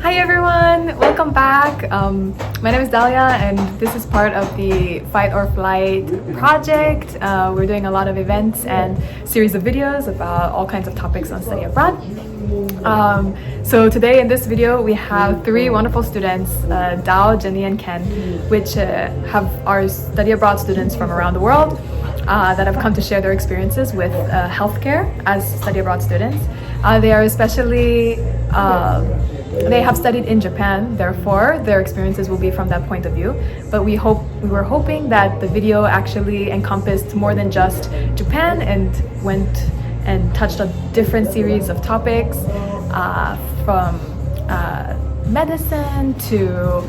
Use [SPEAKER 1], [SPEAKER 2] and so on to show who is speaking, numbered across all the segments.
[SPEAKER 1] Hi everyone, welcome back. My name is Dahlia and this is part of the Fight or Flight project. We're doing a lot of events and series of videos about all kinds of topics on study abroad. So today in this video we have three wonderful students, Dao, Jenny and Ken, which are study abroad students from around the world that have come to share their experiences with healthcare as study abroad students. They are especially they have studied in Japan, therefore their experiences will be from that point of view. But we were hoping that the video actually encompassed more than just Japan and went and touched a different series of topics from medicine to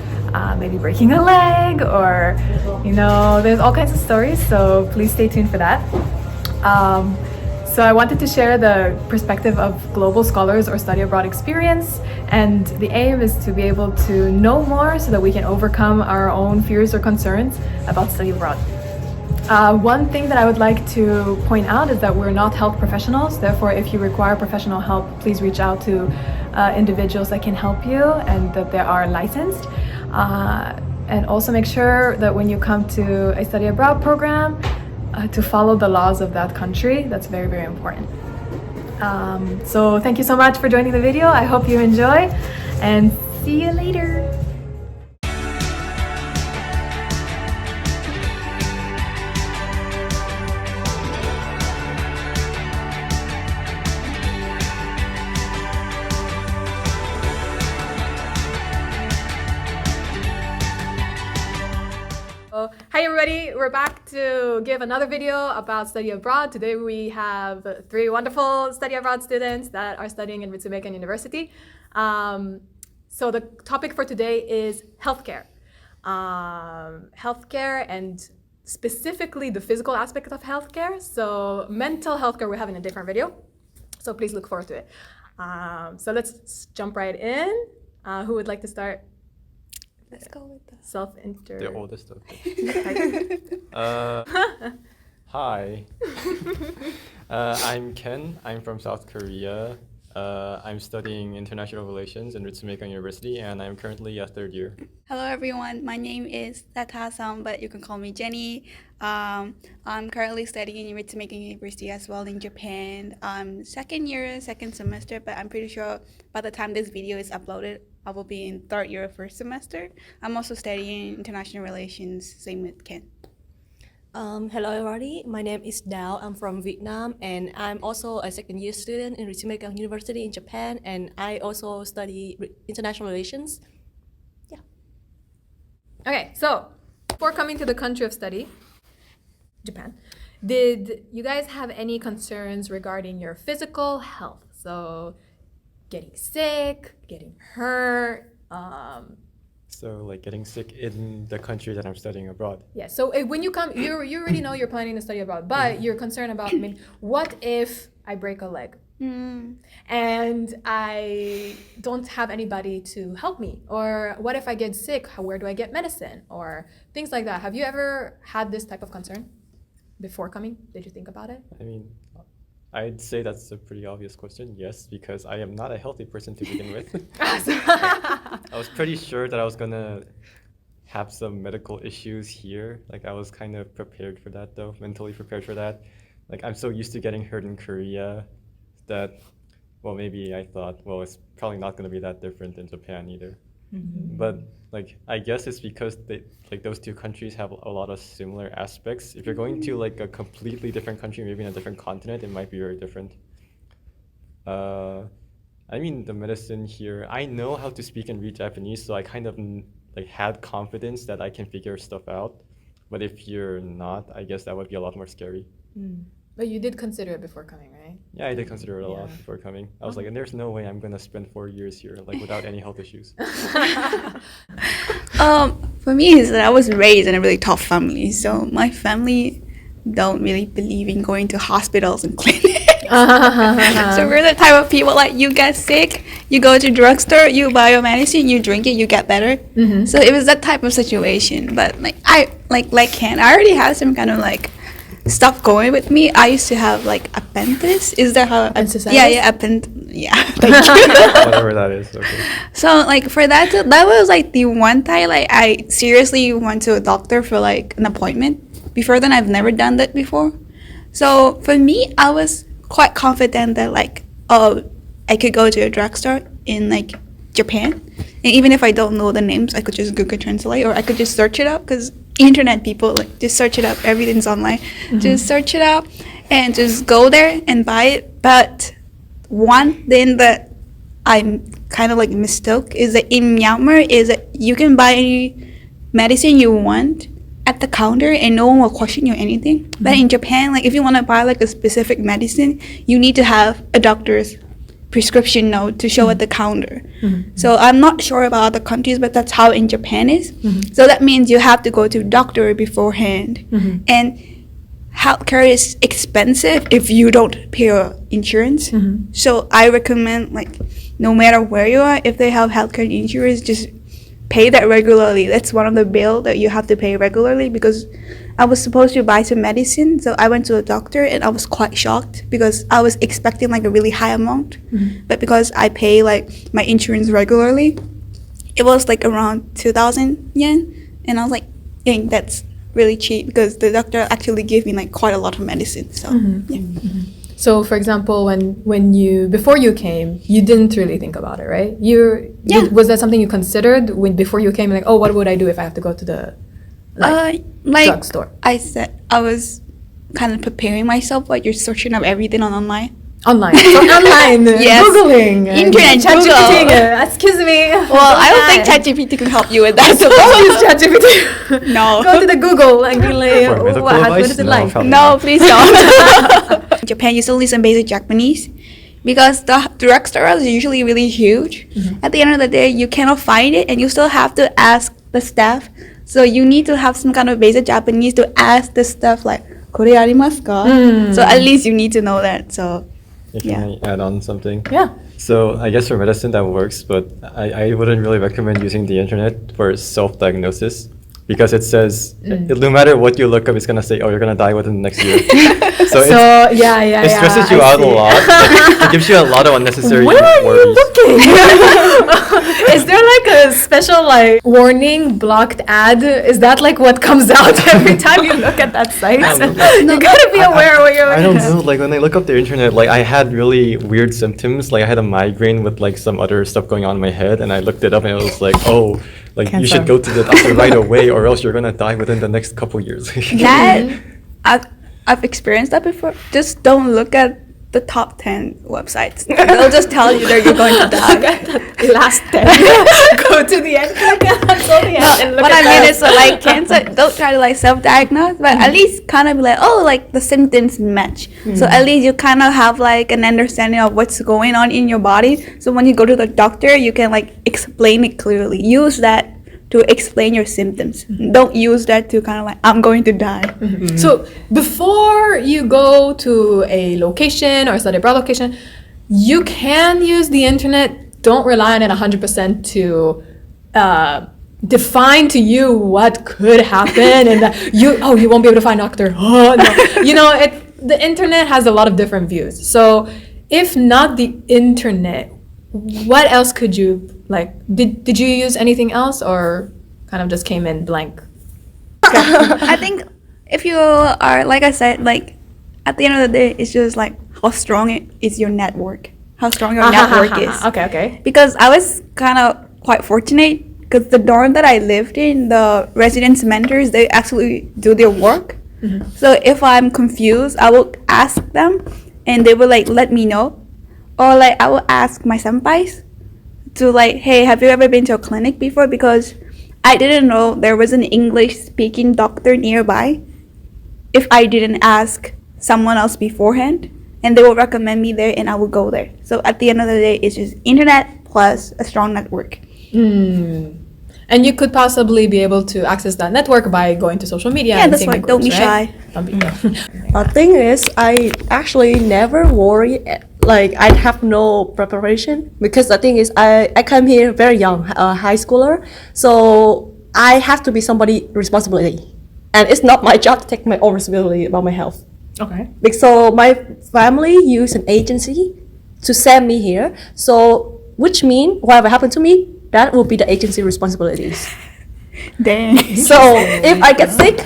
[SPEAKER 1] maybe breaking a leg, or there's all kinds of stories, so please stay tuned for that. So I wanted to share the perspective of global scholars or study abroad experience, and the aim is to be able to know more so that we can overcome our own fears or concerns about study abroad. One thing that I would like to point out is that we're not health professionals. Therefore, if you require professional help, please reach out to individuals that can help you and that they are licensed. And also make sure that when you come to a study abroad program, to follow the laws of that country. That's very, very important. So thank you so much for joining the video. I hope you enjoy and see you later. Hi everybody, we're back to give another video about study abroad. Today we have three wonderful study abroad students that are studying in Ritsumeikan University. So the topic for today is healthcare. Healthcare and specifically the physical aspect of healthcare. So mental healthcare we have in a different video. So please look forward to it. So let's jump right in. Who would like to start?
[SPEAKER 2] Let's go with the
[SPEAKER 1] self-intro.
[SPEAKER 3] The oldest of Hi. I'm Ken. I'm from South Korea. I'm studying international relations in Ritsumeikan University, and I'm currently a third year.
[SPEAKER 2] Hello everyone, my name is Tata-san, but you can call me Jenny. I'm currently studying in Ritsumeikan University as well in Japan. Second year, second semester, but I'm pretty sure by the time this video is uploaded, I will be in third year, first semester. I'm also studying international relations, same with Ken.
[SPEAKER 4] Hello everybody, my name is Dao. I'm from Vietnam and I'm also a second year student in Ritsumeikan University in Japan, and I also study international relations. Yeah.
[SPEAKER 1] Okay, so before coming to the country of study, Japan, did you guys have any concerns regarding your physical health? So getting sick, getting hurt,
[SPEAKER 3] So like getting sick in the country that I'm studying abroad.
[SPEAKER 1] Yeah, so when you come, you already know you're planning to study abroad, but you're concerned about, what if I break a leg? And I don't have anybody to help me? Or what if I get sick? Where do I get medicine? Or things like that. Have you ever had this type of concern before coming? Did you think about it?
[SPEAKER 3] I mean, I'd say that's a pretty obvious question, yes, because I am not a healthy person to begin with. I was pretty sure that I was gonna have some medical issues here. Like I was kind of prepared for that though, mentally prepared for that. Like I'm so used to getting hurt in Korea that, well, maybe I thought, well, it's probably not gonna be that different in Japan either. But like I guess it's because those two countries have a lot of similar aspects. If you're going to like a completely different country, maybe in a different continent, it might be very different. I mean, the medicine here, I know how to speak and read Japanese, so I kind of like had confidence that I can figure stuff out. But if you're not, I guess that would be a lot more scary.
[SPEAKER 1] But you did consider it before coming, right?
[SPEAKER 3] Yeah, I did consider it a lot before coming. I was like, and there's no way I'm gonna spend 4 years here like without any health issues.
[SPEAKER 2] For me is that I was raised in a really tough family, so my family don't really believe in going to hospitals and clinics. So we're the type of people like you get sick, you go to drugstore, you buy your medicine, you drink it, you get better. So it was that type of situation. But like Ken, I already had some kind of like stopped going with me. I used to have like appendicitis. Is that how?
[SPEAKER 1] Appendicitis?
[SPEAKER 2] Yeah. Thank you.
[SPEAKER 3] Whatever that is. Okay.
[SPEAKER 2] So like for that was like the one time like I seriously went to a doctor for like an appointment. Before then, I've never done that before. So for me, I was quite confident that like, oh, I could go to a drugstore in like Japan, and even if I don't know the names, I could just Google Translate, or I could just search it up, because internet people like just search it up. Everything's online. Just search it up and just go there and buy it. But one thing that I'm kind of like mistook is that in Myanmar is that you can buy any medicine you want at the counter and no one will question you or anything. But in Japan, like if you want to buy like a specific medicine, you need to have a doctor's prescription note to show at the counter. So I'm not sure about other countries, but that's how in Japan is. So that means you have to go to doctor beforehand. And healthcare is expensive if you don't pay your insurance. So I recommend like no matter where you are, if they have healthcare insurance, just pay that regularly. That's one of the bill that you have to pay regularly, because I was supposed to buy some medicine, so I went to a doctor and I was quite shocked because I was expecting like a really high amount, but because I pay like my insurance regularly, it was like around 2,000 yen, and I was like, dang, that's really cheap, because the doctor actually gave me like quite a lot of medicine. So yeah.
[SPEAKER 1] So, for example, when you before you came, you didn't really think about it, right? Was that something you considered before you came? Like, oh, what would I do if I have to go to the
[SPEAKER 2] like
[SPEAKER 1] drugstore?
[SPEAKER 2] I said, I was kind of preparing myself, like you're searching up everything online.
[SPEAKER 1] Online, so online,
[SPEAKER 2] Yes.
[SPEAKER 1] Googling,
[SPEAKER 2] Internet,
[SPEAKER 1] ChatGPT. Excuse me.
[SPEAKER 2] Well, I don't think ChatGPT can help you with that. So
[SPEAKER 1] Don't use ChatGPT.
[SPEAKER 2] No.
[SPEAKER 1] Go to the Google and be like,
[SPEAKER 3] For medical
[SPEAKER 1] what
[SPEAKER 3] advice?
[SPEAKER 1] is it
[SPEAKER 3] No,
[SPEAKER 1] like?
[SPEAKER 3] probably
[SPEAKER 2] No,
[SPEAKER 3] not.
[SPEAKER 2] please don't. In Japan, you still listen basic Japanese because the drugstores are usually really huge. At the end of the day, you cannot find it, and you still have to ask the staff. So you need to have some kind of basic Japanese to ask the staff like, "Kore arimasu ka?" So at least you need to know that. So
[SPEAKER 3] Can I add on something?
[SPEAKER 1] Yeah.
[SPEAKER 3] So I guess for medicine that works, but I wouldn't really recommend using the internet for self-diagnosis, because it says no matter what you look up, it's gonna say, oh, you're gonna die within the next year. So it stresses you out a lot. It gives you a lot of unnecessary
[SPEAKER 1] Where are you
[SPEAKER 3] worries.
[SPEAKER 1] looking? Is there like a special like warning blocked ad? Is that like what comes out every time you look at that site? You gotta be aware where you're
[SPEAKER 3] I
[SPEAKER 1] looking
[SPEAKER 3] don't know. Like when I look up the internet, like I had really weird symptoms. Like I had a migraine with like some other stuff going on in my head, and I looked it up, and it was like, oh, like you should go to the doctor right away, or else you're gonna die within the next couple years.
[SPEAKER 2] that I've experienced that before. Just don't look at the top 10 websites. They'll just tell you that you're going to die.
[SPEAKER 1] last 10. Go to the end. Go to the end and look
[SPEAKER 2] What
[SPEAKER 1] at
[SPEAKER 2] I mean
[SPEAKER 1] that.
[SPEAKER 2] is like cancer, don't try to like self-diagnose, but at least kind of be like, oh, like the symptoms match. So at least you kind of have like an understanding of what's going on in your body. So when you go to the doctor, you can like explain it clearly. Use that to explain your symptoms. Don't use that to kind of like, I'm going to die.
[SPEAKER 1] So before you go to a location or study abroad location, you can use the internet. Don't rely on it 100% to define to you what could happen, and that you won't be able to find a doctor. Oh, no. You know, the internet has a lot of different views. So if not the internet, what else could you like? Did you use anything else, or kind of just came in blank?
[SPEAKER 2] I think if you are, like I said, like at the end of the day, it's just like how strong it is your network, how strong your network is.
[SPEAKER 1] Okay.
[SPEAKER 2] Because I was kind of quite fortunate, because the dorm that I lived in, the residence mentors, they actually do their work. So if I'm confused, I will ask them, and they will like let me know. Or like I will ask my senpais to like, hey, have you ever been to a clinic before? Because I didn't know there was an English-speaking doctor nearby if I didn't ask someone else beforehand, and they will recommend me there, and I will go there. So at the end of the day, it's just internet plus a strong network.
[SPEAKER 1] And you could possibly be able to access that network by going to social media.
[SPEAKER 2] Yeah,
[SPEAKER 1] and
[SPEAKER 2] that's
[SPEAKER 1] seeing
[SPEAKER 2] why.
[SPEAKER 1] the
[SPEAKER 2] Don't be
[SPEAKER 1] groups, right?
[SPEAKER 2] shy.
[SPEAKER 1] Don't be
[SPEAKER 4] The thing is, I actually never worry like I have no preparation, because the thing is I come here very young, high schooler, so I have to be somebody responsibility and it's not my job to take my own responsibility about my health.
[SPEAKER 1] Okay.
[SPEAKER 4] Like, so my family use an agency to send me here. So which means whatever happened to me, that will be the agency responsibilities.
[SPEAKER 2] Dang.
[SPEAKER 4] So if I get sick,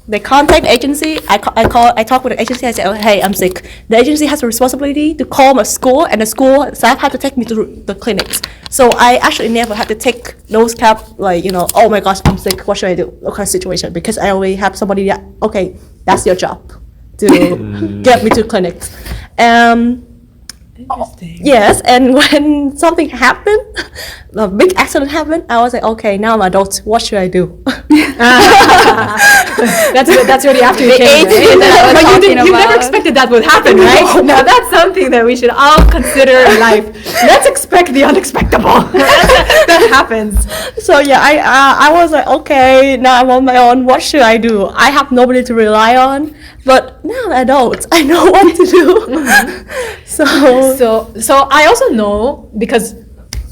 [SPEAKER 4] they contact the agency. I talk with the agency. I say, oh, hey, I'm sick. The agency has a responsibility to call my school, and the school staff have to take me to the clinics. So I actually never had to take those oh my gosh, I'm sick. What should I do? What kind of situation? Because I already have somebody that, okay, that's your job to get me to clinics. Yes, and when something happened, a big accident happened, I was like, okay, now I'm adult. What should I do?
[SPEAKER 1] That's already after you came, right? But you never expected that would happen, right? No, that's something that we should all consider in life. Let's expect the unexpectable. That happens.
[SPEAKER 4] So yeah, I was like, okay, now I'm on my own. What should I do? I have nobody to rely on. But now I'm adult, I know what to do.
[SPEAKER 1] So I also know, because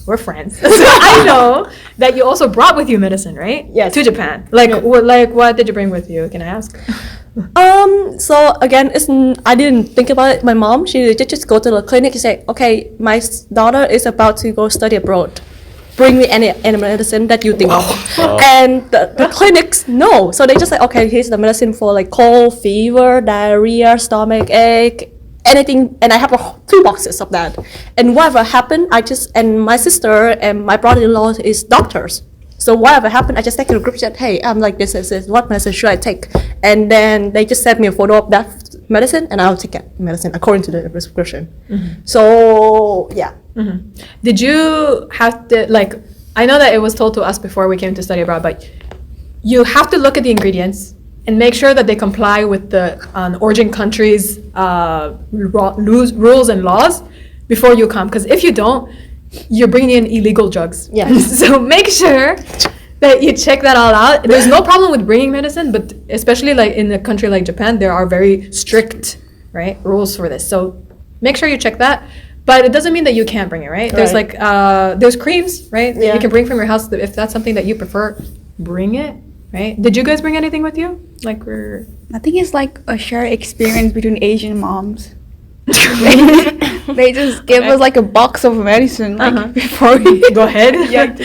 [SPEAKER 1] we're friends, so I know that you also brought with you medicine, right?
[SPEAKER 4] Yes.
[SPEAKER 1] To Japan. What did you bring with you? Can I ask?
[SPEAKER 4] So again, I didn't think about it. My mom, she just go to the clinic and say, okay, my daughter is about to go study abroad. Bring me any medicine that you think of. And the clinics, no. So they just say, okay, here's the medicine for like cold, fever, diarrhea, stomach ache, anything. And I have 2 boxes of that. And whatever happened, and my sister and my brother-in-law is doctors. So whatever happened, I just take a group chat, hey, I'm like this, what medicine should I take? And then they just send me a photo of that medicine, and I'll take that medicine according to the prescription. So yeah.
[SPEAKER 1] Did you have to, I know that it was told to us before we came to study abroad, but you have to look at the ingredients and make sure that they comply with the origin country's rules and laws before you come. Because if you don't, you're bringing in illegal drugs.
[SPEAKER 4] Yeah.
[SPEAKER 1] So make sure that you check that all out. There's no problem with bringing medicine, but especially in a country like Japan, there are very strict, right, rules for this. So make sure you check that. But it doesn't mean that you can't bring it, right? There's there's creams, right? That you can bring from your house. If that's something that you prefer, bring it, right? Did you guys bring anything with you?
[SPEAKER 2] I think it's like a shared experience between Asian moms. They just give us like a box of medicine before we
[SPEAKER 1] Go ahead.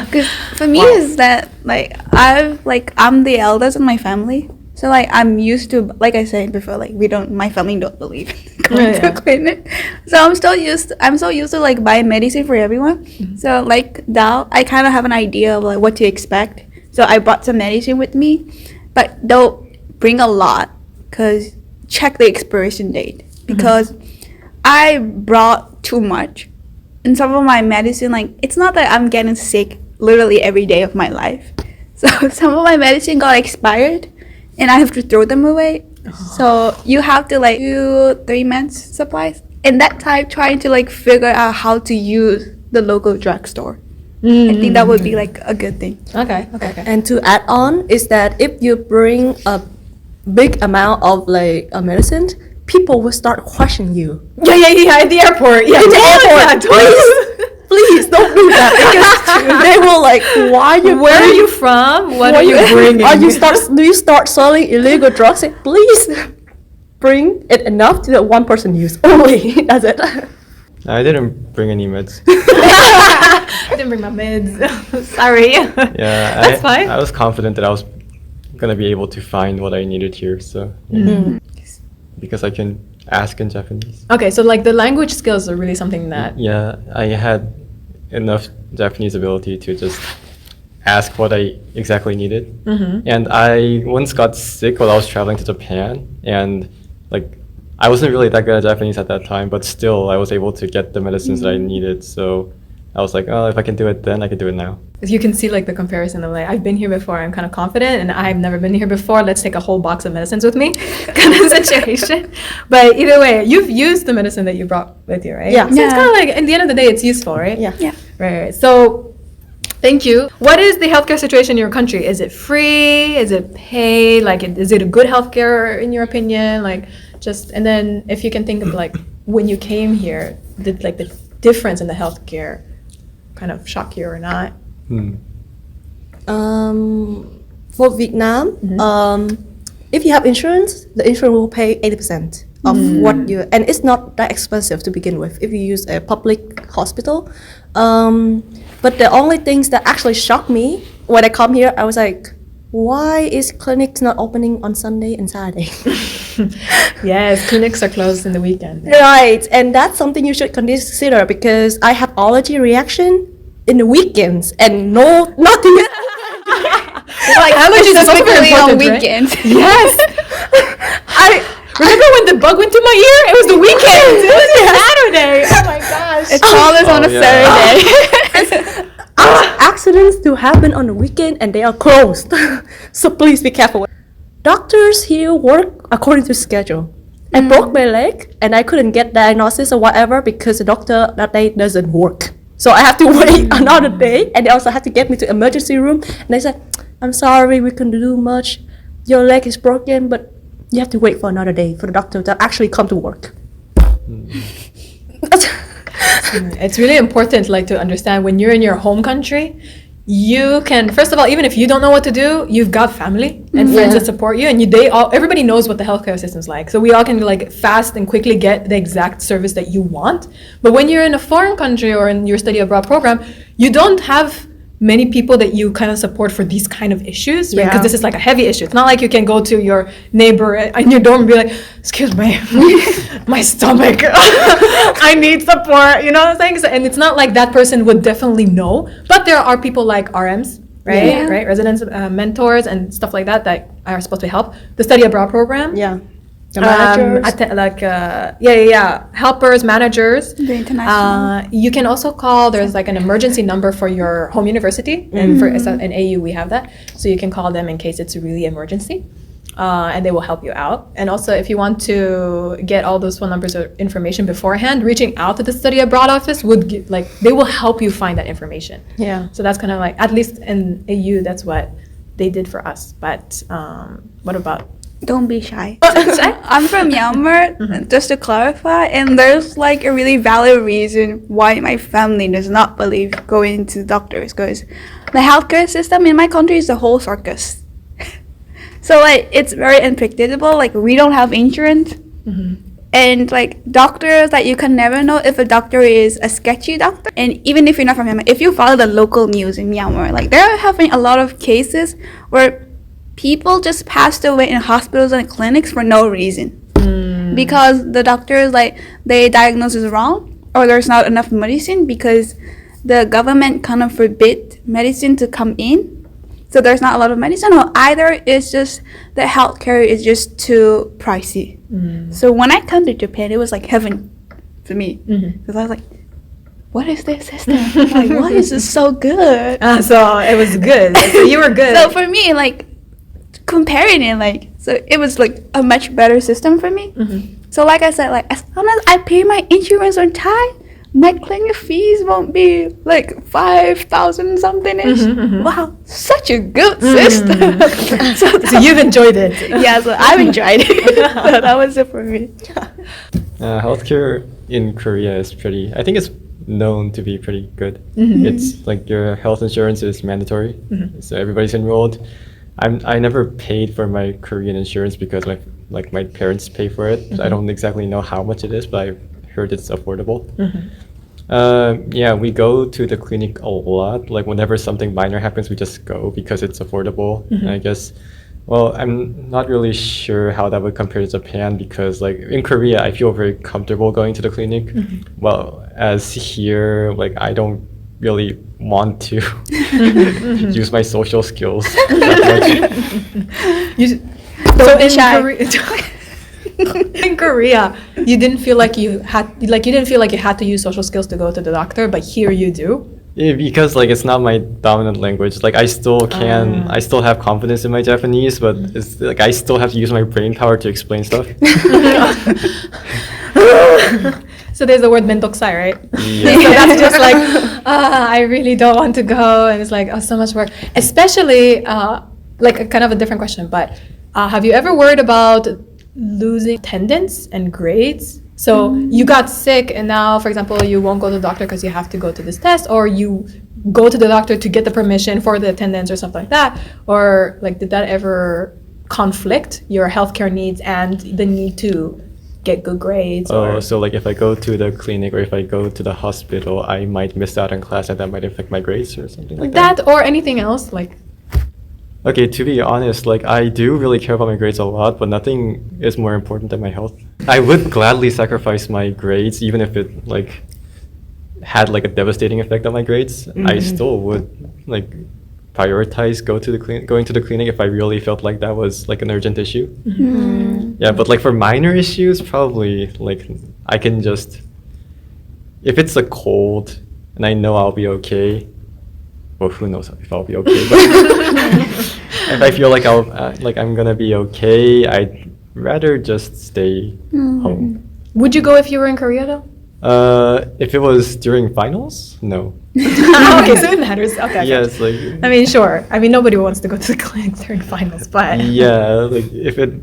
[SPEAKER 2] Because for me is that I'm the eldest in my family. So I'm used to, like I said before, my family don't believe in going to a clinic. So I'm so used to buying medicine for everyone. So now I kind of have an idea of what to expect. So I brought some medicine with me, but don't bring a lot, because check the expiration date, because I brought too much. And some of my medicine, it's not that I'm getting sick literally every day of my life. So some of my medicine got expired, and I have to throw them away. So you have to 2-3 months supplies. And that time trying to figure out how to use the local drugstore. I think that would be a good thing.
[SPEAKER 1] Okay.
[SPEAKER 4] And to add on is that if you bring a big amount of medicine, people will start questioning you.
[SPEAKER 1] Yeah, at the airport. Yeah,
[SPEAKER 4] In the airport, please don't do that, because they will why are you?
[SPEAKER 1] Where are you from? What are you bringing?
[SPEAKER 4] Do you start selling illegal drugs? Please bring it enough to that one person use only. That's it.
[SPEAKER 3] I didn't bring any meds.
[SPEAKER 1] I didn't bring my meds. Sorry.
[SPEAKER 3] Yeah,
[SPEAKER 1] That's fine.
[SPEAKER 3] I was confident that I was gonna be able to find what I needed here. So because I can ask in Japanese.
[SPEAKER 1] Okay, so the language skills are really something that.
[SPEAKER 3] Yeah, I had enough Japanese ability to just ask what I exactly needed. And I once got sick while I was traveling to Japan, and I wasn't really that good at Japanese at that time, but still I was able to get the medicines that I needed. So I was like, oh, if I can do it then, I can do it now.
[SPEAKER 1] You can see the comparison of I've been here before, I'm kind of confident, and I've never been here before, let's take a whole box of medicines with me kind of situation. But either way, you've used the medicine that you brought with you, right?
[SPEAKER 4] Yeah.
[SPEAKER 1] So it's kind of at the end of the day, it's useful, right?
[SPEAKER 4] Yeah.
[SPEAKER 1] Right. So thank you. What is the healthcare situation in your country? Is it free? Is it paid? Is it a good healthcare in your opinion? And then if you can think of when you came here, did the difference in the healthcare kind of shock you or not?
[SPEAKER 4] For Vietnam, if you have insurance, the insurance will pay 80% of what you, and it's not that expensive to begin with if you use a public hospital. But the only things that actually shocked me when I come here, I was like, why is clinics not opening on Sunday and Saturday?
[SPEAKER 1] Yes, clinics are closed in the weekend.
[SPEAKER 4] Right, and that's something you should consider because I have allergy reaction in the weekends and nothing.
[SPEAKER 1] Like allergies is also very
[SPEAKER 2] Specifically on
[SPEAKER 1] important, right?
[SPEAKER 2] weekends.
[SPEAKER 1] Yes. I remember when the bug went to my ear. It was the weekend. It was Saturday. Oh my gosh.
[SPEAKER 2] It's always on a
[SPEAKER 3] yeah.
[SPEAKER 2] Saturday.
[SPEAKER 4] Accidents do happen on the weekend and they are closed. So please be careful. Doctors here work according to schedule. I broke my leg and I couldn't get diagnosis or whatever because the doctor that day doesn't work. So I have to wait another day, and they also had to get me to emergency room. And they said, "I'm sorry, we couldn't do much. Your leg is broken, but you have to wait for another day for the doctor to actually come to work."
[SPEAKER 1] It's really important, like, to understand when you're in your home country, you can, first of all, even if you don't know what to do, you've got family and friends that support you, and everybody knows what the healthcare system's like. So we all can like fast and quickly get the exact service that you want. But when you're in a foreign country or in your study abroad program, you don't have many people that you kind of support for these kind of issues, right? Because this is like a heavy issue. It's not like you can go to your neighbor in your dorm and be like, "Excuse me, my stomach, I need support," you know what I'm saying? So, and it's not like that person would definitely know, but there are people like RMs, right?
[SPEAKER 2] Yeah.
[SPEAKER 1] Right, residents, mentors and stuff like that that are supposed to help. The study abroad program,
[SPEAKER 4] Yeah. The managers.
[SPEAKER 1] helpers, managers.
[SPEAKER 2] The international.
[SPEAKER 1] You can also call, there's like an emergency number for your home university, and for in AU we have that, so you can call them in case it's a really emergency, and they will help you out. And also if you want to get all those phone numbers or information beforehand, reaching out to the study abroad office they will help you find that information.
[SPEAKER 4] Yeah.
[SPEAKER 1] So that's kind of like, at least in AU, that's what they did for us. But what about?
[SPEAKER 2] Don't be shy. I'm from Myanmar, just to clarify, and there's like a really valid reason why my family does not believe going to doctors, because the healthcare system in my country is a whole circus. So like it's very unpredictable. Like we don't have insurance, and like doctors that you can never know if a doctor is a sketchy doctor. And even if you're not from Myanmar, if you follow the local news in Myanmar, like they're having a lot of cases where people just passed away in hospitals and clinics for no reason because the doctors they diagnose is wrong, or there's not enough medicine because the government kind of forbid medicine to come in, so there's not a lot of medicine, or either it's just the healthcare is just too pricey. So when I come to Japan, it was like heaven for me because I was like, what is this system? Like, why is this so good?
[SPEAKER 1] So it was good. So you were good.
[SPEAKER 2] So for me, like, comparing it, so it was like a much better system for me. So like I said, like as long as I pay my insurance on time, my clinic fees won't be like 5,000 something ish. Wow, such a good system.
[SPEAKER 1] So you've enjoyed it.
[SPEAKER 2] Yeah, so I've enjoyed it. So that was it for me.
[SPEAKER 3] Healthcare in Korea is I think it's known to be pretty good. It's like your health insurance is mandatory, so everybody's enrolled. I never paid for my Korean insurance because my parents pay for it. I don't exactly know how much it is, but I heard it's affordable. Yeah, we go to the clinic a lot. Like whenever something minor happens, we just go because it's affordable. And I guess, well, I'm not really sure how that would compare to Japan because like in Korea, I feel very comfortable going to the clinic. Well, as here, like I don't really want to use my social skills that much.
[SPEAKER 1] So in Korea, you didn't feel like you had to use social skills to go to the doctor, but here you do.
[SPEAKER 3] Yeah, because like it's not my dominant language. Like I still have confidence in my Japanese, but it's like I still have to use my brain power to explain stuff.
[SPEAKER 1] So there's the word mentokusai, right?
[SPEAKER 3] Yeah.
[SPEAKER 1] So that's just like, I really don't want to go, and it's like, oh, so much work. Especially, like kind of a different question, but have you ever worried about losing attendance and grades? So you got sick, and now, for example, you won't go to the doctor because you have to go to this test, or you go to the doctor to get the permission for the attendance or something like that? Or like, did that ever conflict your healthcare needs and the need to get good grades?
[SPEAKER 3] Oh,
[SPEAKER 1] Or
[SPEAKER 3] so like if I go to the clinic or if I go to the hospital, I might miss out on class and that might affect my grades or something like that.
[SPEAKER 1] that or anything else? Like,
[SPEAKER 3] Okay, to be honest, like I do really care about my grades a lot, but nothing is more important than my health. I would gladly sacrifice my grades, even if it like had like a devastating effect on my grades. I still would like prioritize going to the clinic if I really felt like that was like an urgent issue. Yeah, but like for minor issues, probably like I can just, if it's a cold and I know I'll be okay. Well, who knows if I'll be okay? But if I feel like I'm gonna be okay, I'd rather just stay home.
[SPEAKER 1] would you go if you were in Korea though?
[SPEAKER 3] If it was during finals, no.
[SPEAKER 1] Okay, so it matters. Okay.
[SPEAKER 3] Yes, like
[SPEAKER 1] I mean, sure. I mean, nobody wants to go to the clinic during finals, but
[SPEAKER 3] yeah, like if it.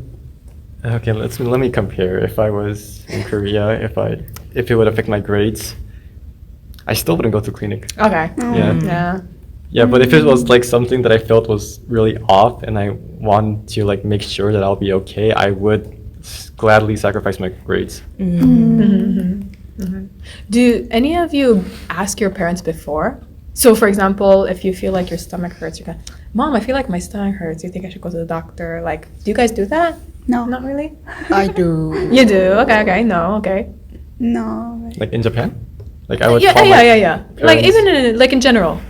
[SPEAKER 3] Okay, let me compare. If I was in Korea, if it would affect my grades, I still wouldn't go to clinic.
[SPEAKER 1] Okay.
[SPEAKER 3] Yeah.
[SPEAKER 1] Yeah.
[SPEAKER 3] Yeah, but if it was like something that I felt was really off and I want to like make sure that I'll be okay, I would gladly sacrifice my grades.
[SPEAKER 1] Do any of you ask your parents before? So, for example, if you feel like your stomach hurts, you're going, Mom, I feel like my stomach hurts. Do you think I should go to the doctor? Like, do you guys do that?
[SPEAKER 2] No.
[SPEAKER 1] Not really?
[SPEAKER 4] I do.
[SPEAKER 1] You do? Okay. No, okay.
[SPEAKER 2] No.
[SPEAKER 3] Like in Japan? Like I would
[SPEAKER 1] Yeah,
[SPEAKER 3] call my
[SPEAKER 1] yeah. Like,
[SPEAKER 3] parents-
[SPEAKER 1] even in general.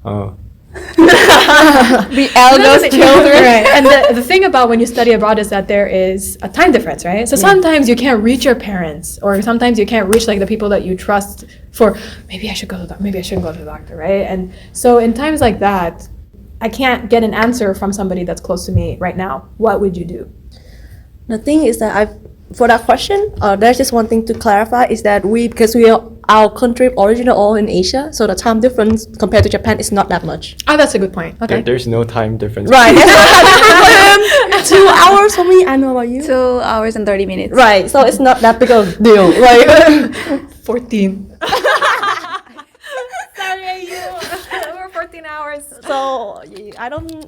[SPEAKER 3] Oh.
[SPEAKER 2] The eldest children.
[SPEAKER 1] Right. And the thing about when you study abroad is that there is a time difference, right? So sometimes you can't reach your parents, or sometimes you can't reach like the people that you trust for, maybe I should go to the doctor, maybe I shouldn't go to the doctor, right? And so in times like that, I can't get an answer from somebody that's close to me right now. What would you do?
[SPEAKER 4] The thing is that for that question, there's just one thing to clarify is that because our country original all in Asia, so the time difference compared to Japan is not that much.
[SPEAKER 1] Oh, that's a good point. Okay.
[SPEAKER 3] There's no time difference.
[SPEAKER 4] Right. That's not that different for him. 2 hours for me. I know about you.
[SPEAKER 2] 2 hours and 30 minutes.
[SPEAKER 4] Right. So it's not that big of a deal. Like
[SPEAKER 1] 14. Sorry, you. We're 14 hours.
[SPEAKER 4] so I don't.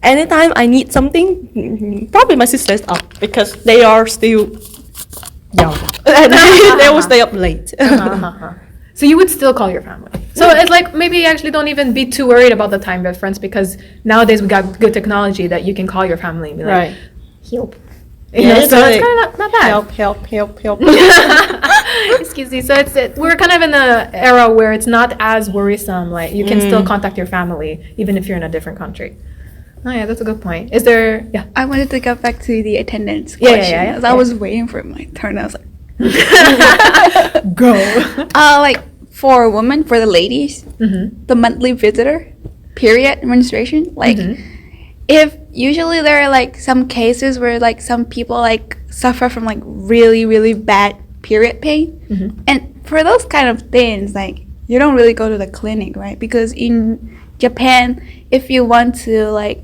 [SPEAKER 4] Anytime I need something, probably my sister's up because they are still young. And they will stay up late.
[SPEAKER 1] So you would still call your family. So it's like maybe you actually don't even be too worried about the time difference because nowadays we got good technology that you can call your family and be like,
[SPEAKER 4] Right.
[SPEAKER 1] help.
[SPEAKER 4] Yeah,
[SPEAKER 1] So it's kind of not bad.
[SPEAKER 4] Help.
[SPEAKER 1] Excuse me. So we're kind of in an era where it's not as worrisome. Like you can still contact your family even if you're in a different country. Oh yeah, that's a good point. Is there? Yeah.
[SPEAKER 2] I wanted to go back to the attendance
[SPEAKER 1] Yeah,
[SPEAKER 2] question.
[SPEAKER 1] yeah.
[SPEAKER 2] As I was waiting for my turn. I was like,
[SPEAKER 1] Go.
[SPEAKER 2] like for women, for the ladies, the monthly visitor, period menstruation, like if usually there are like some cases where like some people like suffer from like really, really bad period pain. And for those kind of things, like you don't really go to the clinic, right? Because in Japan, if you want to like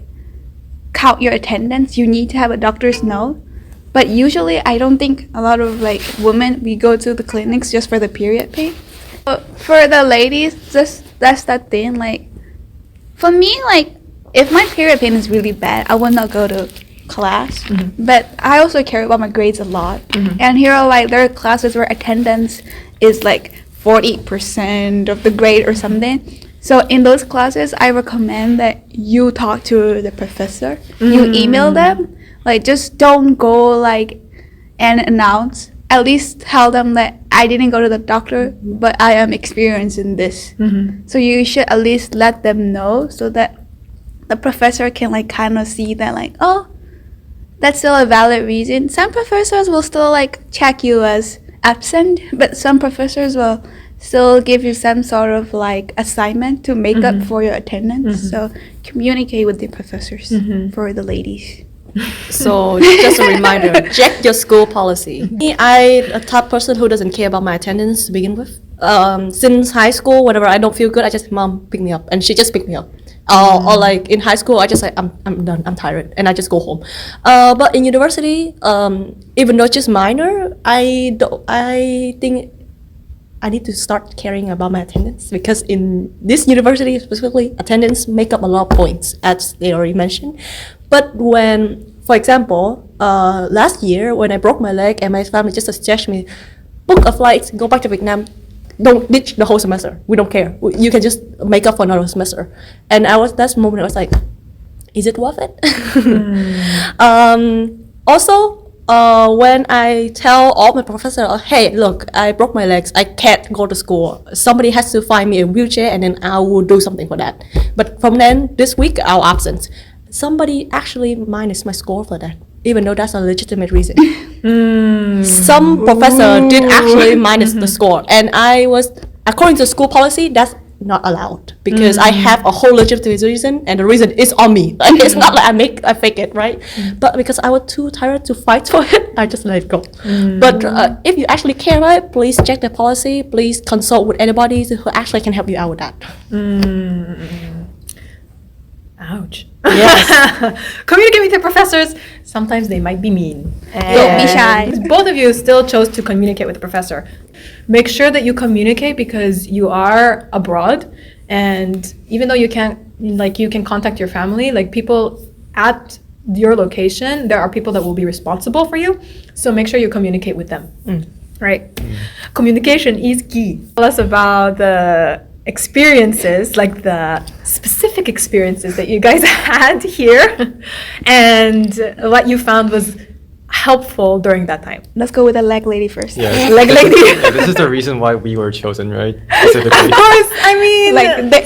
[SPEAKER 2] count your attendance, you need to have a doctor's note. But usually, I don't think a lot of like women we go to the clinics just for the period pain. But for the ladies, that's that thing. Like for me, like if my period pain is really bad, I will not go to class. But I also care about my grades a lot. And here are like there are classes where attendance is like 40% of the grade or something. So in those classes, I recommend that you talk to the professor. You email them. Like just don't go like and announce. At least tell them that I didn't go to the doctor, but I am experiencing this. So you should at least let them know so that the professor can like kind of see that like, oh, that's still a valid reason. Some professors will still like check you as absent, but some professors will still give you some sort of like assignment to make up for your attendance. So communicate with the professors for the ladies.
[SPEAKER 4] So just a reminder, check your school policy. I'm a type person who doesn't care about my attendance to begin with. Since high school, whenever I don't feel good, I just Mom pick me up, and she just pick me up. Or like in high school, I just like I'm done, I'm tired, and I just go home. But in university, even though it's just minor, I think I need to start caring about my attendance, because in this university specifically, attendance make up a lot of points, as they already mentioned. But when, for example, last year when I broke my leg and my family just suggested me, book a flight, go back to Vietnam, don't ditch the whole semester. We don't care. You can just make up for another semester. And that's the moment I was like, is it worth it? Also, when I tell all my professors, hey, look, I broke my legs, I can't go to school. Somebody has to find me a wheelchair, and then I will do something for that. But from then, this week, I'll absent. Somebody actually minus my score for that, even though that's a legitimate reason. Some professor did actually minus the score, and I was, according to school policy, that's not allowed, because I have a whole legitimate reason, and the reason is on me. Like, it's not like I fake it, right? But because I was too tired to fight for it, I just let it go. But if you actually care about it, please check the policy. Please consult with anybody who actually can help you out with that.
[SPEAKER 1] Ouch.
[SPEAKER 4] Yes.
[SPEAKER 1] Communicate with your professors. Sometimes they might be mean.
[SPEAKER 2] Don't be shy.
[SPEAKER 1] Both of you still chose to communicate with the professor. Make sure that you communicate, because you are abroad, and even though you can't, like, you can contact your family, like, people at your location, there are people that will be responsible for you. So make sure you communicate with them. Right? Communication is key. Tell us about the experiences, like the specific experiences that you guys had here, and what you found was helpful during that time.
[SPEAKER 2] Let's go with the leg lady first.
[SPEAKER 3] Yeah.
[SPEAKER 1] Leg lady.
[SPEAKER 3] Yeah, this is the reason why we were chosen, right? Specifically.
[SPEAKER 1] Of course, I mean,
[SPEAKER 2] Like the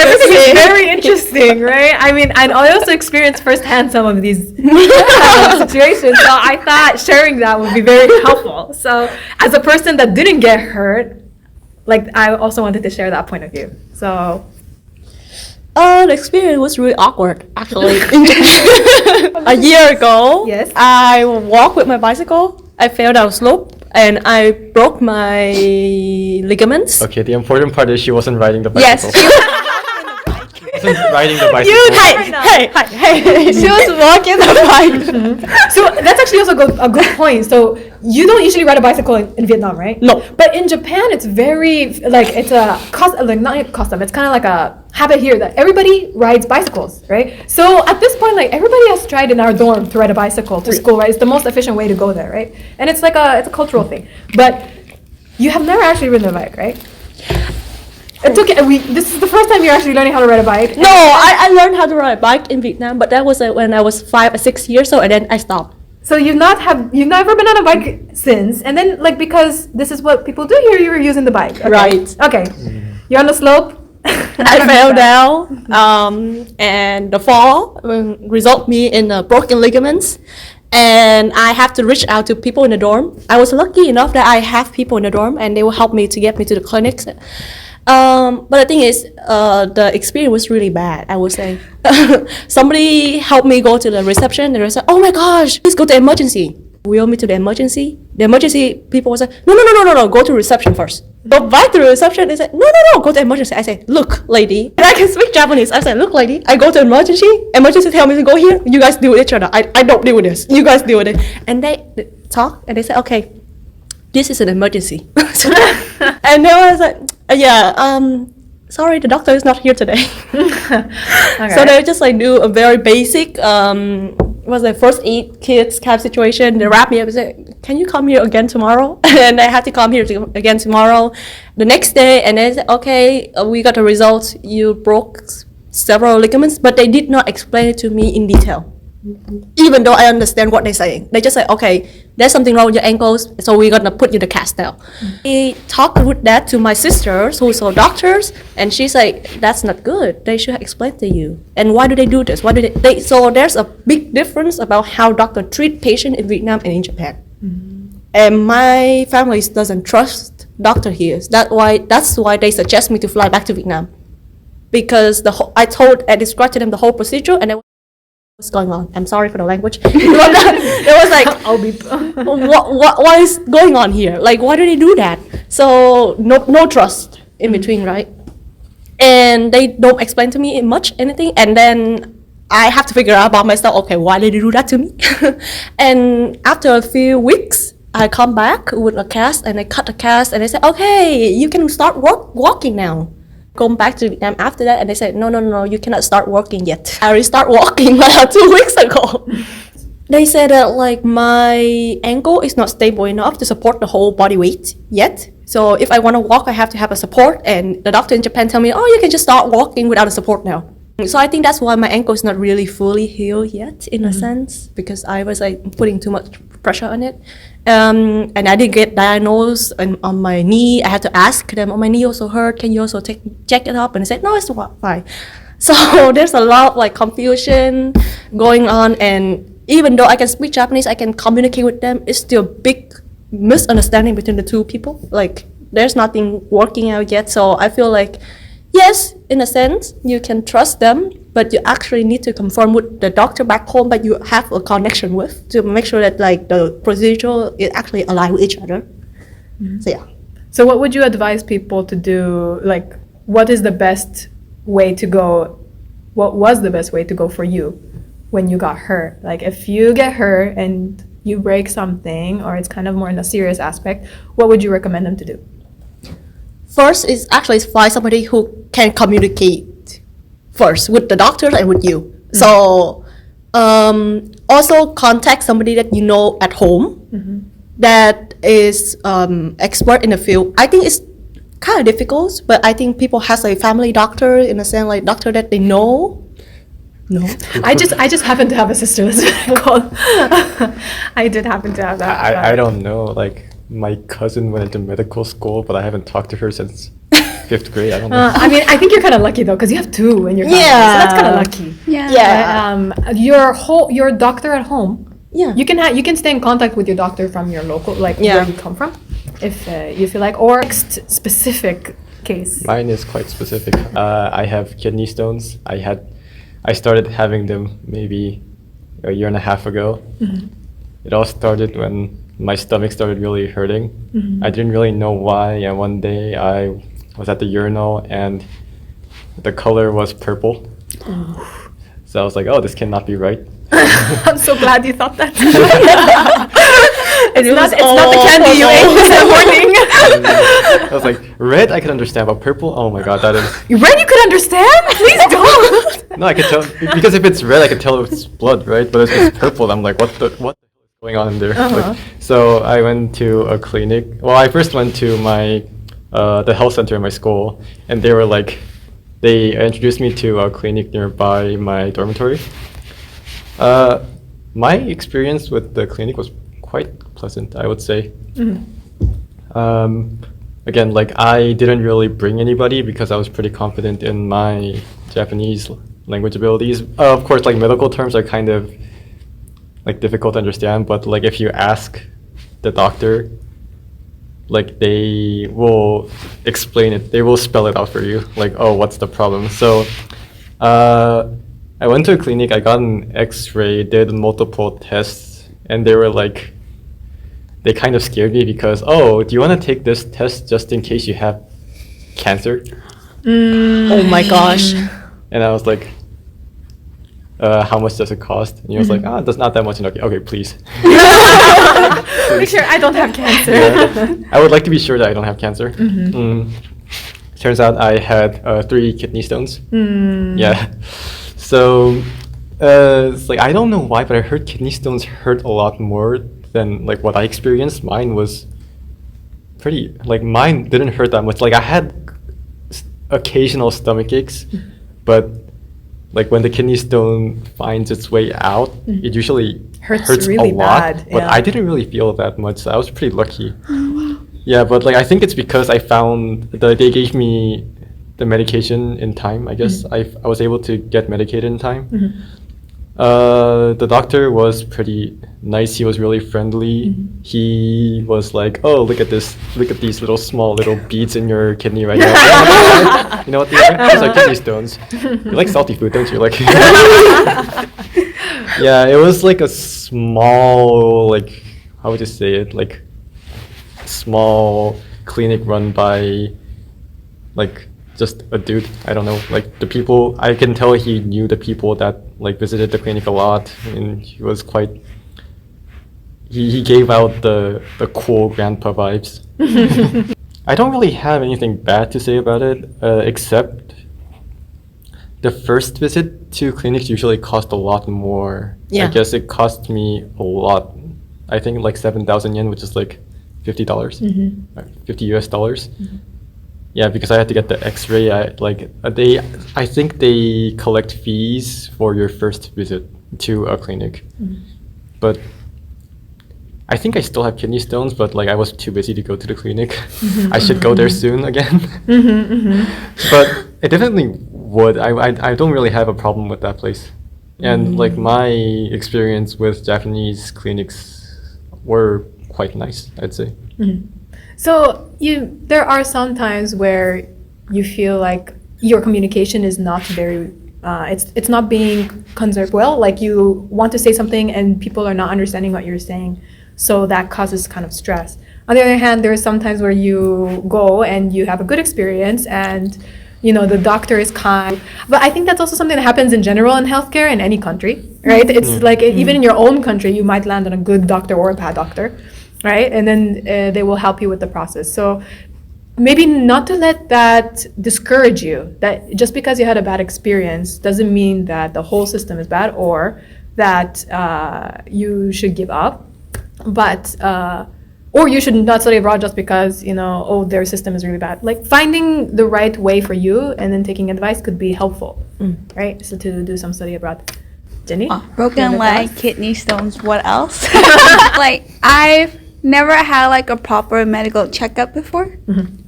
[SPEAKER 1] everything is very interesting, right? I mean, and I also experienced firsthand some of these situations, so I thought sharing that would be very helpful. So, as a person that didn't get hurt, like, I also wanted to share that point of view. So,
[SPEAKER 4] The experience was really awkward, actually. A year ago,
[SPEAKER 1] Yes.
[SPEAKER 4] I walked with my bicycle. I fell down a slope and I broke my ligaments.
[SPEAKER 3] Okay, the important part is she wasn't riding the
[SPEAKER 4] Yes.
[SPEAKER 3] bicycle. She wasn't riding the bicycle.
[SPEAKER 4] Hey, she was walking the bike.
[SPEAKER 1] so that's actually also a good point. So you don't usually ride a bicycle in Vietnam, right?
[SPEAKER 4] No.
[SPEAKER 1] But in Japan, it's very, like, it's a like, not a custom. It's kind of like a habit here that everybody rides bicycles, right? So at this point, like, everybody has tried in our dorm to ride a bicycle to school, right? It's the most efficient way to go there, right? And it's like it's a cultural thing. But you have never actually ridden a bike, right? It took this is the first time you're actually learning how to ride a bike.
[SPEAKER 4] No, I learned how to ride a bike in Vietnam, but that was when I was 5 or 6 years old, and then I stopped.
[SPEAKER 1] So you've never been on a bike since, and then, like, because this is what people do here, you were using the bike. Okay.
[SPEAKER 4] Right.
[SPEAKER 1] Okay. You're on the slope.
[SPEAKER 4] I fell down, and the fall result me in broken ligaments, and I have to reach out to people in the dorm. I was lucky enough that I have people in the dorm, and they will help me to get me to the clinics. But the thing is, the experience was really bad, I would say. Somebody helped me go to the reception. They said, oh my gosh, please go to emergency. Wheel me to the emergency. The emergency people was like, no, go to reception first. Go back to the reception. They said, no, go to emergency. I said, look, lady. And I can speak Japanese. I said, look, lady, I go to emergency. Emergency tell me to go here. You guys deal with each other. I don't deal with this. You guys deal with it. And they talk, and they said, okay, this is an emergency. And they was like, sorry, the doctor is not here today.
[SPEAKER 1] Okay.
[SPEAKER 4] So they just like do a very basic, first aid kits kind of situation. They wrap me up and say, can you come here again tomorrow? And I had to come here again tomorrow. The next day, and they said, okay, we got the results. You broke several ligaments, but they did not explain it to me in detail. Even though I understand what they're saying. They just say, okay, there's something wrong with your ankles, so we're gonna put you in the cast now. I talked with that to my sisters who saw doctors, and she's like, that's not good. They should explain to you. And why do they do this? Why do they so there's a big difference about how doctors treat patients in Vietnam and in Japan. And my family doesn't trust doctor here. That's why they suggest me to fly back to Vietnam. Because I described to them the whole procedure, and what's going on? I'm sorry for the language. It was like,
[SPEAKER 1] I'll be.
[SPEAKER 4] what is going on here? Like, why do they do that? So no trust in between, right? And they don't explain to me much anything, and then I have to figure out about myself. Okay, why did they do that to me? And after a few weeks, I come back with a cast and I cut the cast and they said, okay, you can start walking now. Come back to Vietnam after that and they said, no, you cannot start walking yet. I already start walking like 2 weeks ago. They said that like my ankle is not stable enough to support the whole body weight yet. So if I want to walk, I have to have a support. And the doctor in Japan tell me, oh, you can just start walking without a support now. So I think that's why my ankle is not really fully healed yet, in a sense, because I was like putting too much pressure on it. And I did get diagnosed on my knee. I had to ask them, oh, my knee also hurt. Can you also check it up? And they said, no, it's fine. So there's a lot of like confusion going on. And even though I can speak Japanese, I can communicate with them, it's still a big misunderstanding between the two people. Like there's nothing working out yet. So I feel like, yes, in a sense, you can trust them, but you actually need to confirm with the doctor back home that you have a connection with to make sure that like the procedure is actually aligned with each other. Mm-hmm. So yeah.
[SPEAKER 1] So what would you advise people to do? Like, what is the best way to go? What was the best way to go for you when you got hurt? Like, if you get hurt and you break something, or it's kind of more in a serious aspect, what would you recommend them to do?
[SPEAKER 4] First is actually find somebody who can communicate first with the doctors and with you. Mm-hmm. So also contact somebody that you know at home, mm-hmm. that is expert in the field. I think it's kind of difficult, but I think people has a family doctor, in a sense, like doctor that they know. No,
[SPEAKER 1] I just happen to have a sister that's medical. I did happen to have that.
[SPEAKER 3] I don't know. Like my cousin went into medical school, but I haven't talked to her since 5th grade. I don't know.
[SPEAKER 1] I mean, I think you're kind of lucky though, because you have 2 in your family, so that's kind of lucky. Your doctor at home. Yeah, you can stay in contact with your doctor from your local, like where you come from, if you feel like, or specific case.
[SPEAKER 3] Mine is quite specific. I have kidney stones. I started having them maybe a year and a half ago. Mm-hmm. It all started when my stomach started really hurting. Mm-hmm. I didn't really know why, and one day I was at the urinal and the color was purple. Oh. So I was like, oh, this cannot be right.
[SPEAKER 1] I'm so glad you thought that. It's not the candy you ate this morning.
[SPEAKER 3] I was like, red I could understand, but purple, oh my god, that is...
[SPEAKER 1] Red you could understand? Please don't!
[SPEAKER 3] No, I could tell, because if it's red I could tell it's blood, right? But if it's purple, I'm like, what the hell is going on in there? Like, so I went to a clinic. Well, I first went to the health center in my school, and they were like, they introduced me to a clinic nearby my dormitory. My experience with the clinic was quite pleasant, I would say. Mm-hmm. Again, like I didn't really bring anybody because I was pretty confident in my Japanese language abilities. Of course, like medical terms are kind of like difficult to understand, but like if you ask the doctor, like they will explain it, they will spell it out for you, like, oh, what's the problem? So I went to a clinic, I got an x-ray, did multiple tests, and they were like, they kind of scared me because, oh, do you want to take this test just in case you have cancer?
[SPEAKER 4] Oh my gosh.
[SPEAKER 3] And I was like, how much does it cost? And he was like, that's not that much. And okay, please.
[SPEAKER 1] Make sure I don't have cancer.
[SPEAKER 3] Yeah. I would like to be sure that I don't have cancer. Turns out I had 3 kidney stones. Yeah. So it's like, I don't know why, but I heard kidney stones hurt a lot more than like what I experienced. Mine was pretty, like mine didn't hurt that much. Like I had occasional stomach aches, but like when the kidney stone finds its way out, it usually hurts
[SPEAKER 1] really
[SPEAKER 3] a lot.
[SPEAKER 1] bad,
[SPEAKER 3] but I didn't really feel that much. So I was pretty lucky. Yeah, but like I think it's because I found that they gave me the medication in time. I guess I was able to get medicated in time. The doctor was pretty nice. He was really friendly. He was like, oh, look at this, look at these little small beads in your kidney right now. You know what these are? These are kidney stones. You like salty food, don't you? Like, yeah, it was like a small, like, how would you say it? Like, small clinic run by, like, just a dude. I don't know, like the people, I can tell he knew the people that like visited the clinic a lot, and he gave out the cool grandpa vibes. I don't really have anything bad to say about it, except the first visit to clinics usually cost a lot more.
[SPEAKER 4] Yeah.
[SPEAKER 3] I guess it cost me a lot. I think like 7,000 yen, which is like $50, or 50 US dollars. Yeah, because I had to get the X-ray. I think they collect fees for your first visit to a clinic, but I think I still have kidney stones, but like I was too busy to go to the clinic. I should go there soon again. But it definitely would. I don't really have a problem with that place. And like my experience with Japanese clinics were quite nice, I'd say.
[SPEAKER 1] So there are some times where you feel like your communication is not very, it's not being conserved well. Like you want to say something and people are not understanding what you're saying. So that causes kind of stress. On the other hand, there are some times where you go and you have a good experience and the doctor is kind. But I think that's also something that happens in general in healthcare in any country, right? It's like even in your own country, you might land on a good doctor or a bad doctor, right? And then they will help you with the process. So maybe not to let that discourage you, that just because you had a bad experience doesn't mean that the whole system is bad or that you should give up. But or you should not study abroad just because their system is really bad. Like finding the right way for you and then taking advice could be helpful, right? So to do some study abroad. Jenny?
[SPEAKER 2] Broken leg, kidney stones, what else? Like I've never had like a proper medical checkup before,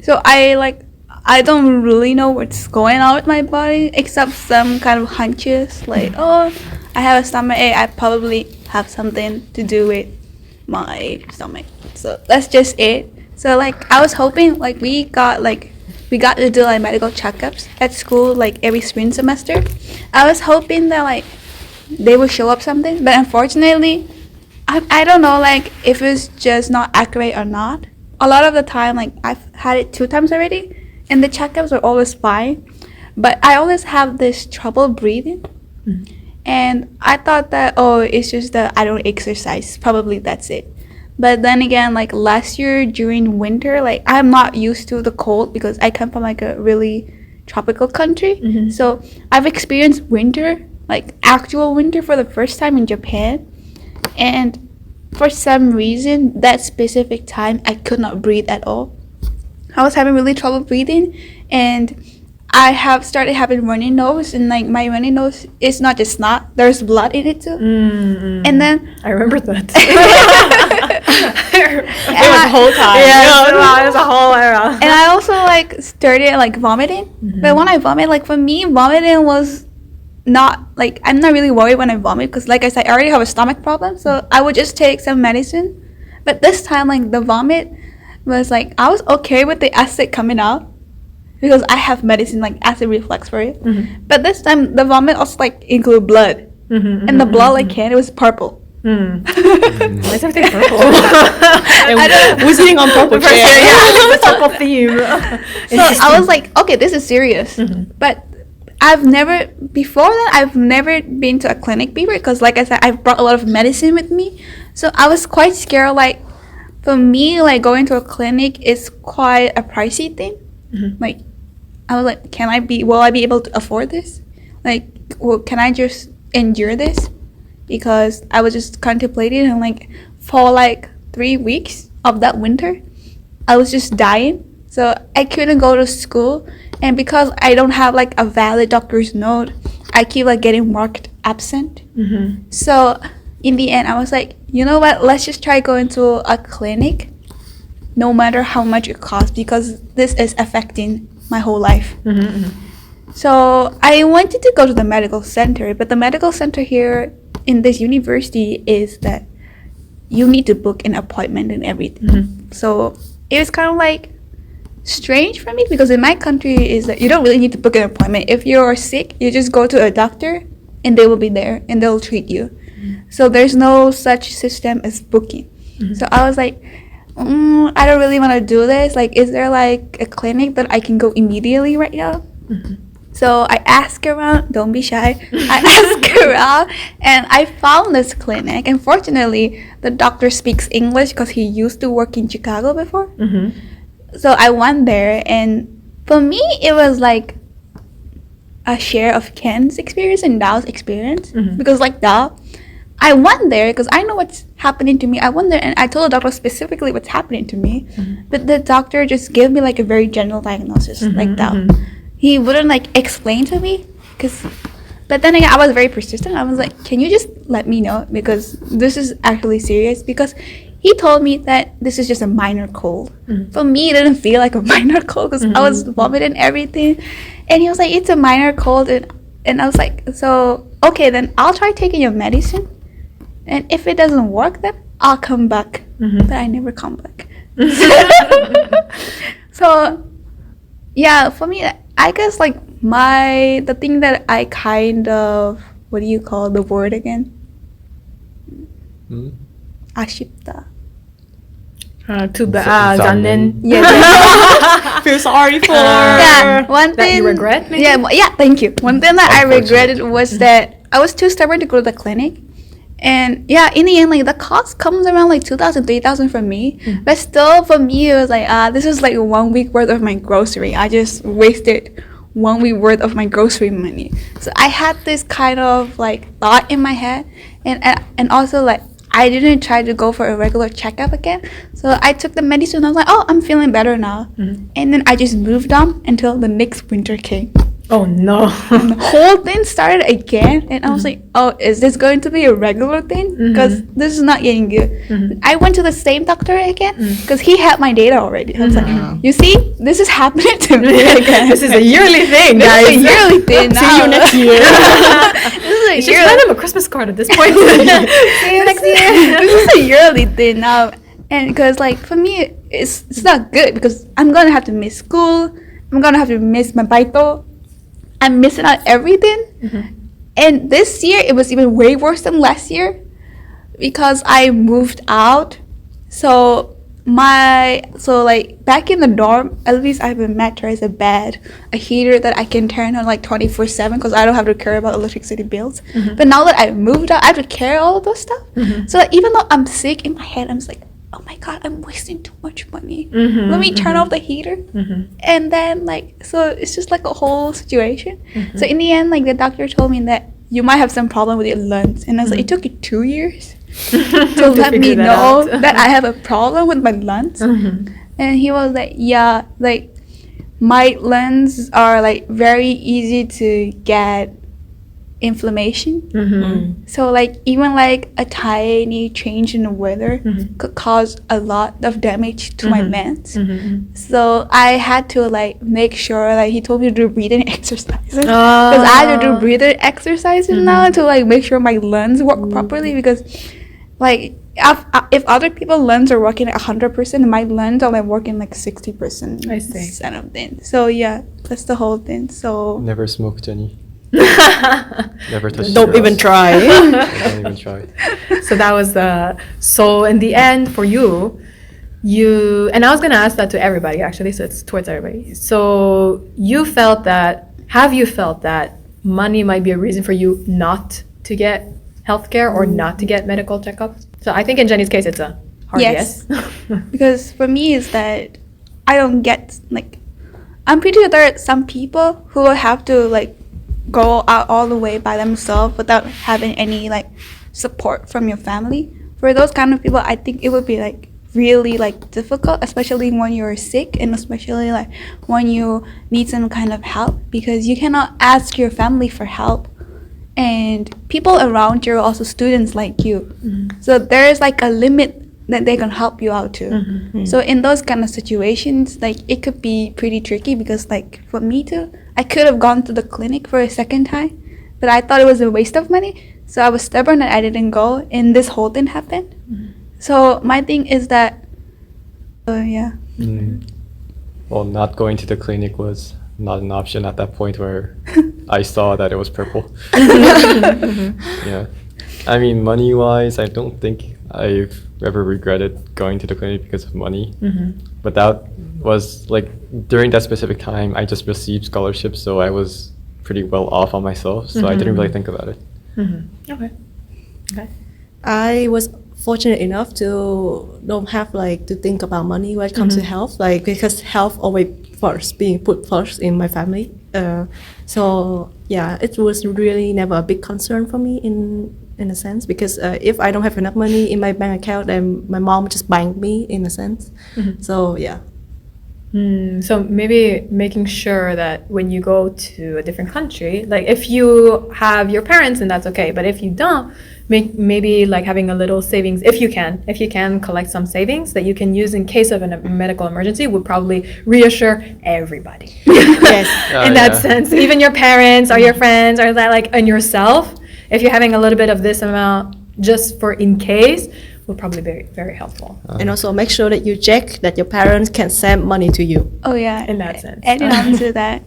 [SPEAKER 2] so I don't really know what's going on with my body except some kind of hunches. Like I have a stomach ache. I probably have something to do with my stomach, so that's just it. So like I was hoping like we got to do like medical checkups at school like every spring semester. I was hoping that like they would show up something, but unfortunately I don't know like if it's just not accurate or not. A lot of the time, like I've had it 2 times already and the checkups are always fine, but I always have this trouble breathing. And I thought that, it's just that I don't exercise. Probably that's it. But then again, like last year during winter, like I'm not used to the cold because I come from like a really tropical country. So I've experienced winter, like actual winter for the first time in Japan. And for some reason, that specific time, I could not breathe at all. I was having really trouble breathing, and I have started having runny nose, and like my runny nose is not just snot, there's blood in it too. And then
[SPEAKER 1] I remember that.
[SPEAKER 4] It was the whole time.
[SPEAKER 1] Yeah, it was a whole era.
[SPEAKER 2] And I also like started like vomiting. But when I vomit, like for me, vomiting was not like, I'm not really worried when I vomit because like I said, I already have a stomach problem, so I would just take some medicine. But this time, like the vomit was like, I was okay with the acid coming out because I have medicine like acid reflux for it. But this time the vomit also like include blood, and the blood like it was purple.
[SPEAKER 1] Why is everything purple?
[SPEAKER 4] We're sitting on purple chair.
[SPEAKER 1] Yeah, it's a purple theme.
[SPEAKER 2] So I was like, okay, this is serious. But I've never been to a clinic before because like I said, I've brought a lot of medicine with me. So I was quite scared. Like for me, like going to a clinic is quite a pricey thing. Like I was like, will I be able to afford this? Like, well, can I just endure this? Because I was just contemplating, and like for like 3 weeks of that winter, I was just dying. So I couldn't go to school, and because I don't have like a valid doctor's note, I keep like getting marked absent. So in the end, I was like, you know what? Let's just try going to a clinic, no matter how much it costs, because this is affecting my whole life. So I wanted to go to the medical center, but the medical center here in this university is that you need to book an appointment and everything. So it was kind of like strange for me because in my country is that you don't really need to book an appointment. If you're sick, you just go to a doctor and they will be there and they'll treat you. So there's no such system as booking. So I was like, I don't really want to do this. Like, is there like a clinic that I can go immediately right now? So I asked around, don't be shy. I asked around and I found this clinic. And fortunately, the doctor speaks English because he used to work in Chicago before. So I went there, and for me, it was like a share of Ken's experience and Dao's experience. Because like Dao, I went there because I know what's happening to me. I went there and I told the doctor specifically what's happening to me. But the doctor just gave me like a very general diagnosis, like Dao. He wouldn't like explain to me but then again, I was very persistent. I was like, can you just let me know, because this is actually serious? Because he told me that this is just a minor cold. For me, it didn't feel like a minor cold because I was vomiting everything. And he was like, it's a minor cold. And I was like, so, okay, then I'll try taking your medicine. And if it doesn't work, then I'll come back. But I never come back. So, yeah, for me, I guess like the thing that I kind of, what do you call the word again? 아쉽다.
[SPEAKER 1] Too bad. 잔넨.
[SPEAKER 2] Yeah.
[SPEAKER 4] Feel sorry for.
[SPEAKER 2] Yeah, one
[SPEAKER 1] That
[SPEAKER 2] thing.
[SPEAKER 1] you regret, maybe?
[SPEAKER 2] Yeah, thank you. One thing that I regretted
[SPEAKER 3] Unfortunate.
[SPEAKER 2] was that I was too stubborn to go to the clinic. And yeah, in the end, like the cost comes around like 2,000, 3,000 for me. But still, for me, it was like, this is like 1 week worth of my grocery. I just wasted 1 week worth of my grocery money. So I had this kind of like thought in my head, and also like I didn't try to go for a regular checkup again. So I took the medicine. I was like, oh, I'm feeling better now. And then I just moved on until the next winter came.
[SPEAKER 1] Oh no.
[SPEAKER 2] And the whole thing started again, and I was like, oh, is this going to be a regular thing? Because this is not getting good. I went to the same doctor again because he had my data already. I was like, you see, this is happening to me again.
[SPEAKER 1] This is a yearly thing,
[SPEAKER 2] This
[SPEAKER 1] guys.
[SPEAKER 2] is a yearly thing now.
[SPEAKER 1] See you next year.
[SPEAKER 2] This is a
[SPEAKER 1] Just
[SPEAKER 2] yearly
[SPEAKER 1] send him a Christmas card at this point.
[SPEAKER 2] See you next year. This is a yearly thing now, and because like for me, it's not good because I'm gonna have to miss school. I'm gonna have to miss my baito. I'm missing out everything. And this year it was even way worse than last year because I moved out. So like back in the dorm, at least I have a mattress, a bed, a heater that I can turn on like 24/7 because I don't have to care about electricity bills. But now that I moved out, I have to carry all of those stuff. So like, even though I'm sick, in my head I'm just like, oh my god, I'm wasting too much money. Let me turn off the heater. And then like, so it's just like a whole situation. So in the end, like the doctor told me that you might have some problem with your lungs. And I was like, it took you 2 years to let me
[SPEAKER 1] figure that
[SPEAKER 2] know
[SPEAKER 1] out.
[SPEAKER 2] that I have a problem with my lungs. And he was like, yeah, like my lungs are like very easy to get inflammation. So like even like a tiny change in the weather could cause a lot of damage to my lungs. So I had to like make sure, like he told me to do breathing exercises because I have to do breathing exercises now to like make sure my lungs work properly, because like if other people's lungs are working at 100%, my lungs are like working like 60%.
[SPEAKER 1] I see.
[SPEAKER 2] Of them. So yeah, that's the whole thing. So
[SPEAKER 3] Never smoke, Jenny. Never touch
[SPEAKER 4] Don't
[SPEAKER 3] cigarettes.
[SPEAKER 4] even try.
[SPEAKER 3] Don't even try.
[SPEAKER 1] So that was so in the end for you, and I was gonna ask that to everybody actually, so it's towards everybody. So have you felt that money might be a reason for you not to get healthcare or not to get medical checkups? So I think in Jenny's case it's a hard
[SPEAKER 2] Yes.
[SPEAKER 1] yes.
[SPEAKER 2] because for me is that I don't get like, I'm pretty sure there are some people who will have to like go out all the way by themselves without having any like support from your family. For those kind of people, I think it would be like really like difficult, especially when you're sick and especially like when you need some kind of help, because you cannot ask your family for help, and people around you are also students like you. So there is like a limit that they can help you out too. So in those kind of situations, like it could be pretty tricky, because like for me too, I could have gone to the clinic for a second time, but I thought it was a waste of money. So I was stubborn and I didn't go, and this whole thing happened. So my thing is that, yeah.
[SPEAKER 3] Well, not going to the clinic was not an option at that point where I saw that it was purple. Yeah. I mean, money-wise, I don't think I've ever regretted going to the clinic because of money. But that was like during that specific time, I just received scholarships, so I was pretty well off on myself, so I didn't really think about it.
[SPEAKER 1] Okay. Okay.
[SPEAKER 4] I was fortunate enough to don't have like to think about money when it comes to health, like because health always first being put first in my family. So yeah, it was really never a big concern for me in a sense, because if I don't have enough money in my bank account, then my mom just bank me in a sense. So yeah.
[SPEAKER 1] So maybe making sure that when you go to a different country, like if you have your parents, then that's okay. But if you don't, maybe like having a little savings, if you can collect some savings that you can use in case of a medical emergency, would probably reassure everybody.
[SPEAKER 4] Yes.
[SPEAKER 1] In that sense, even your parents or your friends or that, like, and yourself, if you're having a little bit of this amount just for in case, will probably be very, very helpful.
[SPEAKER 4] And also make sure that you check that your parents can send money to you.
[SPEAKER 2] Oh yeah,
[SPEAKER 1] In that sense.
[SPEAKER 2] Adding on to that,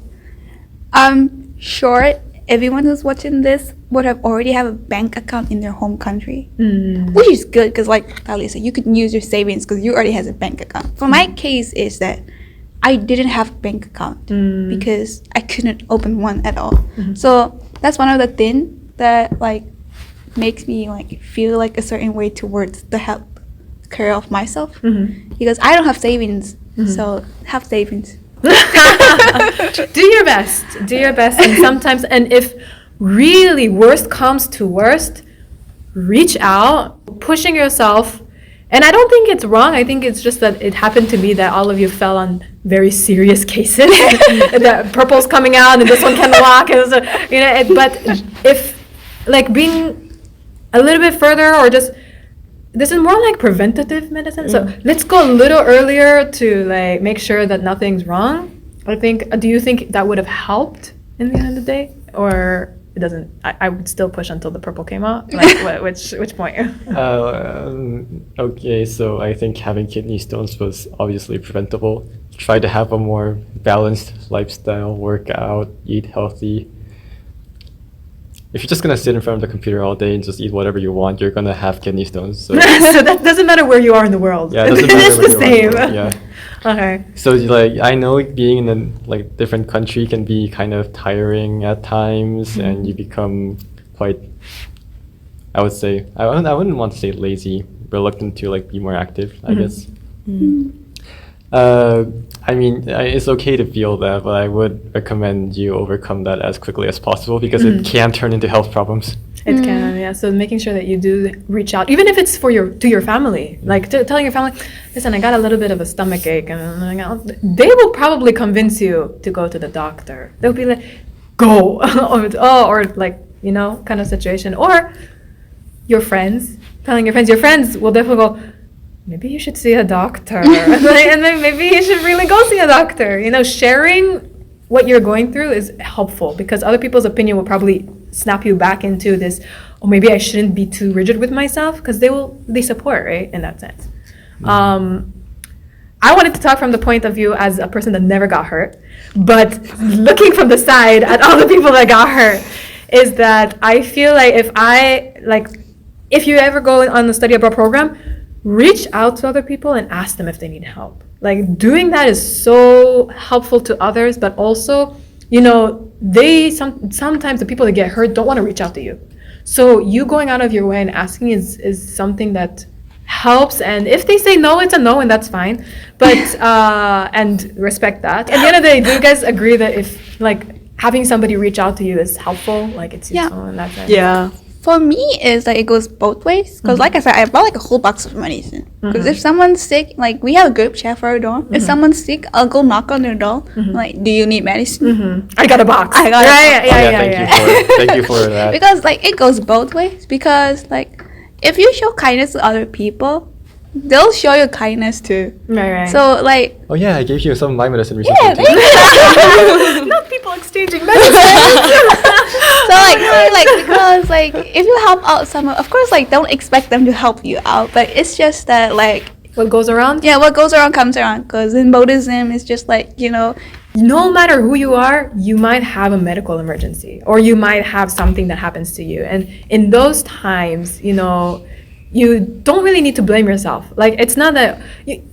[SPEAKER 2] I'm sure everyone who's watching this would have already have a bank account in their home country, which is good because, like Tali said, you can use your savings because you already has a bank account. For my case, is that I didn't have a bank account because I couldn't open one at all. So that's one of the things that like makes me like feel like a certain way towards the health care of myself, because I don't have savings. So have savings.
[SPEAKER 1] Do your best, and sometimes, and if really worst comes to worst, reach out, pushing yourself. And I don't think it's wrong. I think it's just that it happened to be that all of you fell on very serious cases. The purple's coming out and this one can walk, and so, you know. But if like being a little bit further, or just, this is more like preventative medicine. So let's go a little earlier to like make sure that nothing's wrong. I think. Do you think that would have helped in the end of the day, or it doesn't? I would still push until the purple came out. Like which point?
[SPEAKER 3] Okay, so I think having kidney stones was obviously preventable. Try to have a more balanced lifestyle, work out, eat healthy. If you're just gonna sit in front of the computer all day and just eat whatever you want, you're gonna have kidney stones. So,
[SPEAKER 1] So that doesn't matter where you are in the world.
[SPEAKER 3] yeah, it doesn't
[SPEAKER 1] It
[SPEAKER 3] matter
[SPEAKER 1] is
[SPEAKER 3] where
[SPEAKER 1] the
[SPEAKER 3] you are in
[SPEAKER 1] same.
[SPEAKER 3] the world, yeah.
[SPEAKER 1] Okay.
[SPEAKER 3] So like I know being in a like different country can be kind of tiring at times, and you become quite, I would say, I wouldn't want to say lazy, reluctant to like be more active, I guess. I mean, it's okay to feel that, but I would recommend you overcome that as quickly as possible, because it can turn into health problems.
[SPEAKER 1] It can, yeah. So making sure that you do reach out, even if it's for your family, like telling your family, listen, I got a little bit of a stomach ache, and they will probably convince you to go to the doctor. They'll be like, go, or like, you know, kind of situation. Or your friends, telling your friends will definitely go, maybe you should see a doctor, and then maybe you should really go see a doctor. You know, sharing what you're going through is helpful, because other people's opinion will probably snap you back into this, oh, maybe I shouldn't be too rigid with myself, because they support, right, in that sense. I wanted to talk from the point of view as a person that never got hurt, but looking from the side at all the people that got hurt, is that I feel like if you ever go on the study abroad program, reach out to other people and ask them if they need help. Like, doing that is so helpful to others, but also, you know, sometimes the people that get hurt don't want to reach out to you. So you going out of your way and asking is something that helps. And if they say no, it's a no, and that's fine. But and respect that. At the end of the day, do you guys agree that if like having somebody reach out to you is helpful, like it's useful in that sense?
[SPEAKER 4] Yeah.
[SPEAKER 2] For me, it's like it goes both ways. Because like I said, I bought like a whole box of medicine. Because if someone's sick, like we have a group chat for our dorm. If someone's sick, I'll go knock on their door. Like, do you need medicine?
[SPEAKER 1] I got a box.
[SPEAKER 2] I got a box.
[SPEAKER 3] Thank you for that.
[SPEAKER 2] Because like it goes both ways. Because like if you show kindness to other people, they'll show you kindness too.
[SPEAKER 1] Right.
[SPEAKER 2] So like,
[SPEAKER 3] Oh yeah, I gave you some of my medicine recently.
[SPEAKER 2] yeah,
[SPEAKER 3] too.
[SPEAKER 2] thank you.
[SPEAKER 1] Not people exchanging medicine.
[SPEAKER 2] So because like if you help out someone, of course like don't expect them to help you out, but it's just that like
[SPEAKER 1] What goes around?
[SPEAKER 2] yeah, what goes around comes around. Because in Buddhism, it's just like, you know,
[SPEAKER 1] No matter who you are, you might have a medical emergency, or you might have something that happens to you. And in those times, you know, you don't really need to blame yourself. Like, it's not that,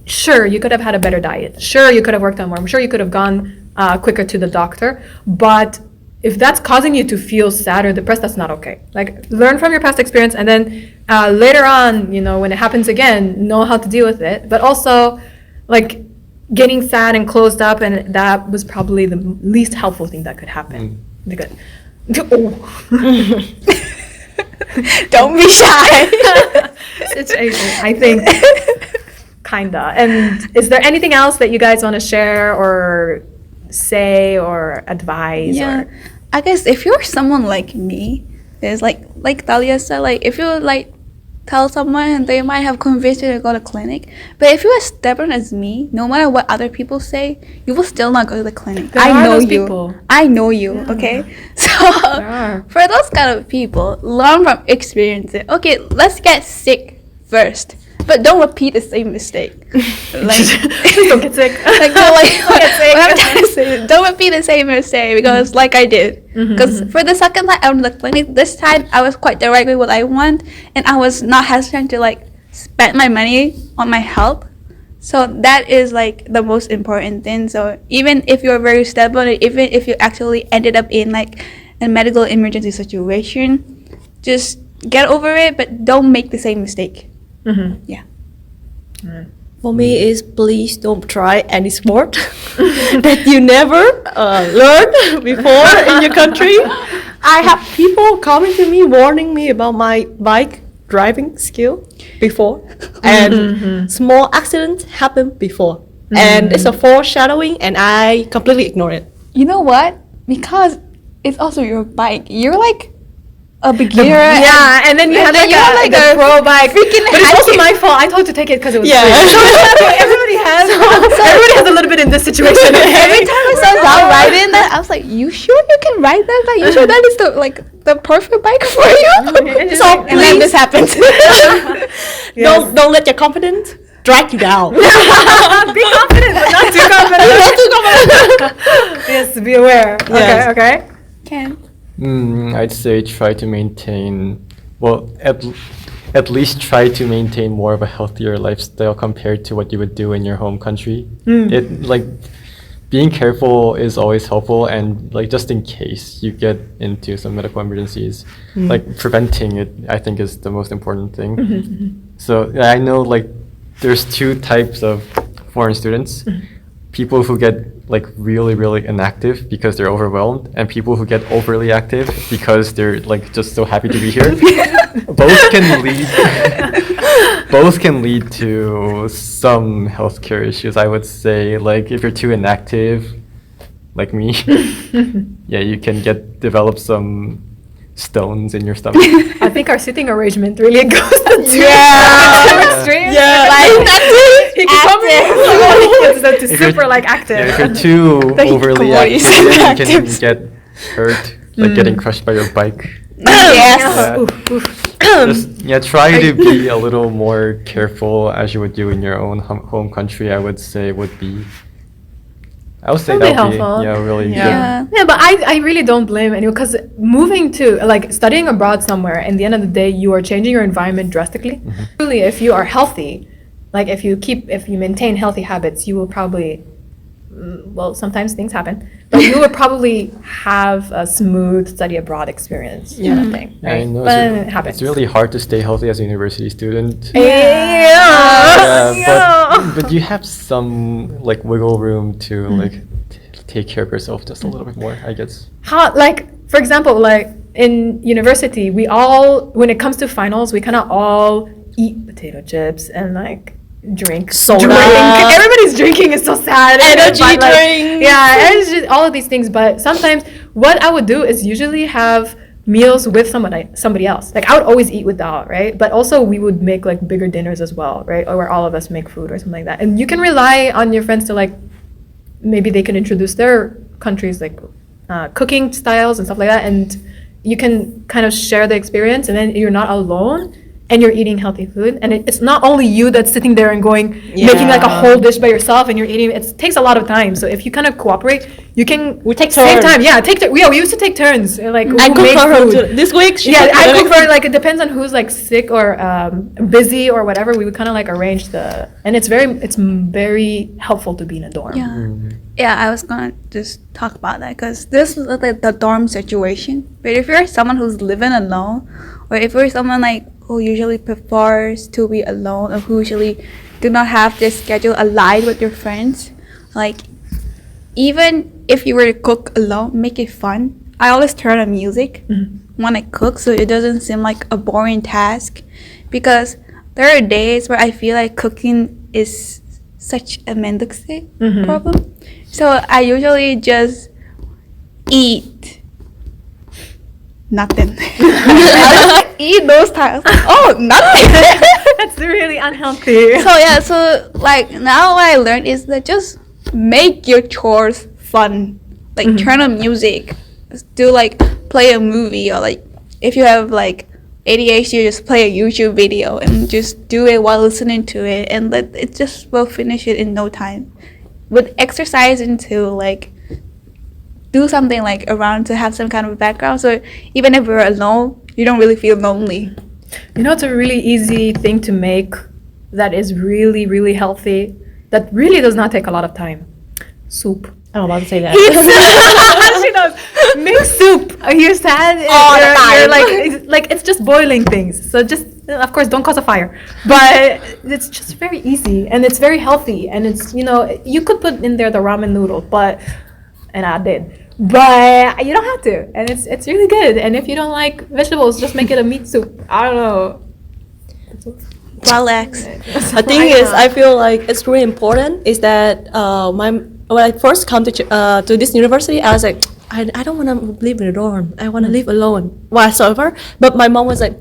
[SPEAKER 1] sure, you could have had a better diet. Sure, you could have worked on more. I'm sure you could have gone quicker to the doctor. But if that's causing you to feel sad or depressed, that's not okay. Like, learn from your past experience, and then later on, you know, when it happens again, know how to deal with it. But also, like, getting sad and closed up, and that was probably the least helpful thing that could happen. Good. Oh.
[SPEAKER 2] Don't be shy.
[SPEAKER 1] I think, kinda. And is there anything else that you guys want to share or say or advise?
[SPEAKER 2] Yeah,
[SPEAKER 1] Or
[SPEAKER 2] I guess if you're someone like me, is like Talia said, like if you like tell someone, they might have convinced you to go to clinic. But if you're as stubborn as me, no matter what other people say, you will still not go to the clinic.
[SPEAKER 1] There are
[SPEAKER 2] I know
[SPEAKER 1] those
[SPEAKER 2] you.
[SPEAKER 1] people.
[SPEAKER 2] I know you. Okay, so
[SPEAKER 1] are.
[SPEAKER 2] for those kind of people, learn from experience. Okay, let's get sick first. But don't repeat the same mistake. Like,
[SPEAKER 1] please don't get sick.
[SPEAKER 2] like, no, like
[SPEAKER 1] Don't get sick.
[SPEAKER 2] what I'm trying to say is, don't repeat the same mistake because, like I did. Because for the second time I went to the clinic, this time I was quite direct with what I want, and I was not hesitant to like spend my money on my health. So that is like the most important thing. So even if you're very stubborn, even if you actually ended up in like a medical emergency situation, just get over it, but don't make the same mistake. Yeah.
[SPEAKER 4] For me, is please don't try any sport that you never learned before in your country. I have people coming to me warning me about my bike driving skill before, and small accidents happened before, and it's a foreshadowing, and I completely ignore it.
[SPEAKER 2] You know what? Because it's also your bike. You're like a beginner.
[SPEAKER 1] Yeah, and then you had like,
[SPEAKER 2] you have, like,
[SPEAKER 1] a
[SPEAKER 2] a
[SPEAKER 1] pro bike. But it's also my fault. I told you to take it because it was free. So everybody has a little bit in this situation.
[SPEAKER 2] Every time I saw Dal riding that, I was like, "You sure you can ride that bike? You sure that is the perfect bike for you?"
[SPEAKER 1] So
[SPEAKER 2] And then this happens.
[SPEAKER 4] Don't let your confidence drag you down.
[SPEAKER 1] Be confident, but not too confident.
[SPEAKER 4] Not too confident.
[SPEAKER 1] Yes, be aware.
[SPEAKER 4] Yes.
[SPEAKER 1] Okay.
[SPEAKER 2] Ken.
[SPEAKER 3] I'd say try to maintain, well, at least try to maintain more of a healthier lifestyle compared to what you would do in your home country. It like being careful is always helpful, and like just in case you get into some medical emergencies, like preventing it, I think, is the most important thing. So I know like there's two types of foreign students. People who get like really inactive because they're overwhelmed, and people who get overly active because they're like just so happy to be here. both can lead to some healthcare issues, I would say. Like if you're too inactive, like me, yeah, you can develop some stones in your stomach.
[SPEAKER 1] I think our sitting arrangement really goes to two extremes.
[SPEAKER 4] Yeah.
[SPEAKER 1] Like he can come in to
[SPEAKER 3] If
[SPEAKER 1] super
[SPEAKER 3] you're-
[SPEAKER 1] like active.
[SPEAKER 3] Yeah, if you're too overly
[SPEAKER 2] boys.
[SPEAKER 3] active, then you can get hurt, like getting crushed by your bike.
[SPEAKER 2] Yes.
[SPEAKER 3] Yeah. Just, try to be a little more careful as you would do in your own home country. I would say that would be
[SPEAKER 1] helpful.
[SPEAKER 3] really good.
[SPEAKER 2] Yeah.
[SPEAKER 1] Yeah, but I really don't blame anyone, because moving to like studying abroad somewhere, in the end of the day, you are changing your environment drastically. Really, if you are healthy, like if you maintain healthy habits, you will probably, well, sometimes things happen, but you will probably have a smooth study abroad experience.
[SPEAKER 4] Yeah.
[SPEAKER 1] Kind of thing,
[SPEAKER 3] I
[SPEAKER 1] right?
[SPEAKER 3] know
[SPEAKER 1] But it happens.
[SPEAKER 3] it's really hard to stay healthy as a university student.
[SPEAKER 1] Yeah.
[SPEAKER 3] But you have some like wiggle room to like take care of yourself just a little bit more, I guess.
[SPEAKER 1] How, like, for example, like in university, we all, when it comes to finals, we kind of all eat potato chips and like drink
[SPEAKER 4] Soda.
[SPEAKER 1] Everybody's drinking is so sad.
[SPEAKER 4] Energy
[SPEAKER 1] But, like,
[SPEAKER 4] drink.
[SPEAKER 1] yeah, it's just all of these things. But sometimes what I would do is usually have meals with somebody else. Like I would always eat with Dal, right? But also we would make like bigger dinners as well, right? Or where all of us make food or something like that. And you can rely on your friends to like, maybe they can introduce their countries like cooking styles and stuff like that, and you can kind of share the experience, and then you're not alone and you're eating healthy food, and it's not only you that's sitting there and going making like a whole dish by yourself, and you're eating it takes a lot of time. So if you kind of cooperate, you can
[SPEAKER 4] We take
[SPEAKER 1] save
[SPEAKER 4] turns.
[SPEAKER 1] time. Yeah, we used to take turns, like
[SPEAKER 4] I
[SPEAKER 1] who
[SPEAKER 4] cook
[SPEAKER 1] made
[SPEAKER 4] for her
[SPEAKER 1] food.
[SPEAKER 4] this week. She
[SPEAKER 1] Yeah,
[SPEAKER 4] cooked
[SPEAKER 1] I
[SPEAKER 4] the
[SPEAKER 1] cook
[SPEAKER 4] next
[SPEAKER 1] for, like, it depends on who's like sick or busy or whatever. We would kind of like arrange and it's very helpful to be in a dorm.
[SPEAKER 2] Yeah. Yeah, I was gonna just talk about that because this was like the dorm situation. But if you're someone who's living alone, or if you're someone like who usually prefers to be alone, or who usually do not have this schedule aligned with your friends, like even if you were to cook alone, make it fun. I always turn on music when I cook, so it doesn't seem like a boring task. Because there are days where I feel like cooking is such a mendoxe problem. So I usually just eat nothing. I just eat those times. Oh, nothing.
[SPEAKER 1] That's really unhealthy.
[SPEAKER 2] So yeah, so like now what I learned is that just make your chores fun. Like turn on music, do like play a movie, or like if you have like ADHD, just play a YouTube video and just do it while listening to it, and let it just will finish it in no time. With exercising too, like do something like around to have some kind of background, so even if you're alone, you don't really feel lonely.
[SPEAKER 1] You know, it's a really easy thing to make that is really, really healthy, that really does not take a lot of time. Soup.
[SPEAKER 4] I'm about to say that.
[SPEAKER 1] She knows. Make soup. You said
[SPEAKER 4] All the
[SPEAKER 1] you're like it's just boiling things. So just, of course, don't cause a fire. But it's just very easy, and it's very healthy, and it's, you know, you could put in there the ramen noodle, and I did. But you don't have to, and it's really good. And if you don't like vegetables, just make it a meat soup. I don't know.
[SPEAKER 2] Relax.
[SPEAKER 4] The thing is, I feel like it's really important is that when I first come to this university, I was like, I don't want to live in a dorm. I want to live alone whatsoever. But my mom was like,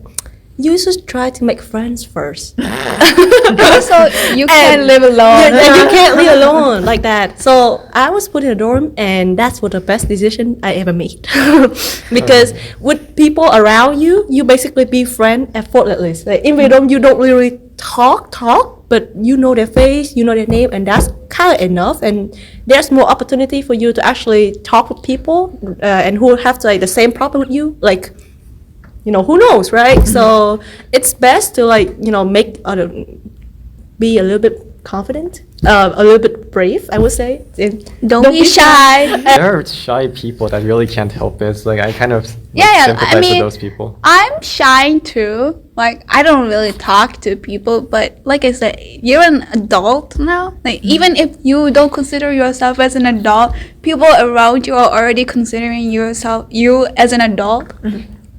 [SPEAKER 4] you should try to make friends first.
[SPEAKER 2] Also, you can live alone.
[SPEAKER 4] And you can't live alone like that. So I was put in a dorm, and that's what the best decision I ever made. Because with people around you, you basically be friend effortlessly. Like in the dorm, you don't really talk, but you know their face, you know their name, and that's kind of enough. And there's more opportunity for you to actually talk with people and who have like the same problem with you, like. You know, who knows, right? So it's best to like, you know, be a little bit confident, a little bit brave, I would say. And
[SPEAKER 2] Don't be shy.
[SPEAKER 3] There are shy people that really can't help it. So, like, I kind of sympathize with those people.
[SPEAKER 2] I'm shy too. Like I don't really talk to people, but like I said, you're an adult now. Like even if you don't consider yourself as an adult, people around you are already considering you as an adult.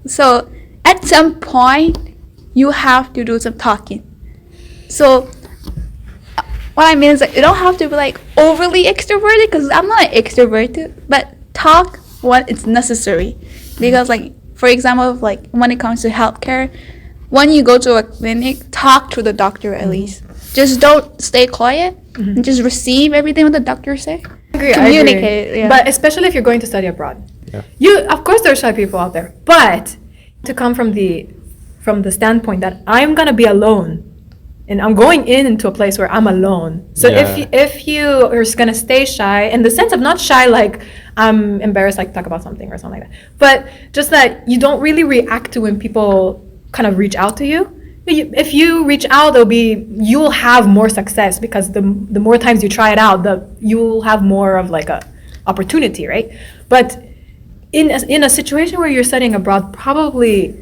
[SPEAKER 2] So at some point, you have to do some talking. So what I mean is like you don't have to be like overly extroverted, because I'm not extroverted, but talk when it's necessary. Because like for example, like when it comes to healthcare, when you go to a clinic, talk to the doctor at least. Just don't stay quiet and just receive everything what the doctor say.
[SPEAKER 1] I agree.
[SPEAKER 2] Communicate. Yeah.
[SPEAKER 1] But especially if you're going to study abroad.
[SPEAKER 3] Yeah.
[SPEAKER 1] Of course there are shy people out there, but to come from the standpoint that I'm gonna be alone, and I'm going into a place where I'm alone. So if you are just gonna stay shy, in the sense of not shy like I'm embarrassed, like talk about something or something like that, but just that you don't really react to when people kind of reach out to you. If you reach out, you'll have more success, because the more times you try it out, you'll have more of like a opportunity, right? But in a situation where you're studying abroad, probably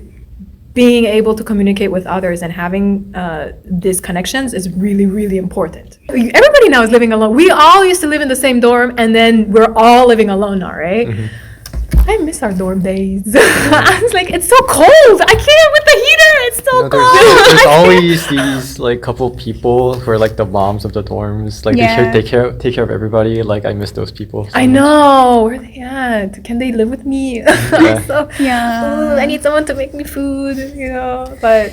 [SPEAKER 1] being able to communicate with others and having these connections is really, really important. Everybody now is living alone. We all used to live in the same dorm, and then we're all living alone now, right? I miss our dorm days. I was like, it's so cold. I can't with the heater. It's so cold.
[SPEAKER 3] There's always these like couple people who are like the moms of the dorms. Like they take care of everybody. Like I miss those people. So
[SPEAKER 1] I know. Where are they at? Can they live with me? So,
[SPEAKER 2] Yeah.
[SPEAKER 1] I need someone to make me food, you know. But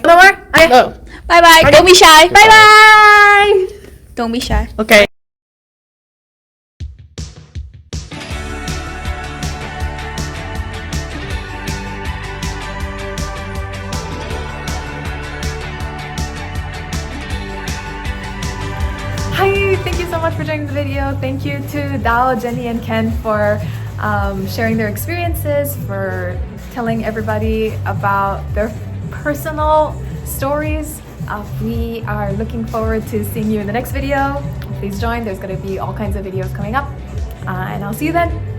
[SPEAKER 1] no more.
[SPEAKER 4] No.
[SPEAKER 2] Bye bye. Don't be shy.
[SPEAKER 1] Bye bye.
[SPEAKER 2] Don't be shy.
[SPEAKER 4] Okay.
[SPEAKER 1] you so much for joining the video. Thank you to Dao, Jenny, and Ken for sharing their experiences, for telling everybody about their personal stories. We are looking forward to seeing you in the next video. Please join. There's going to be all kinds of videos coming up. And I'll see you then.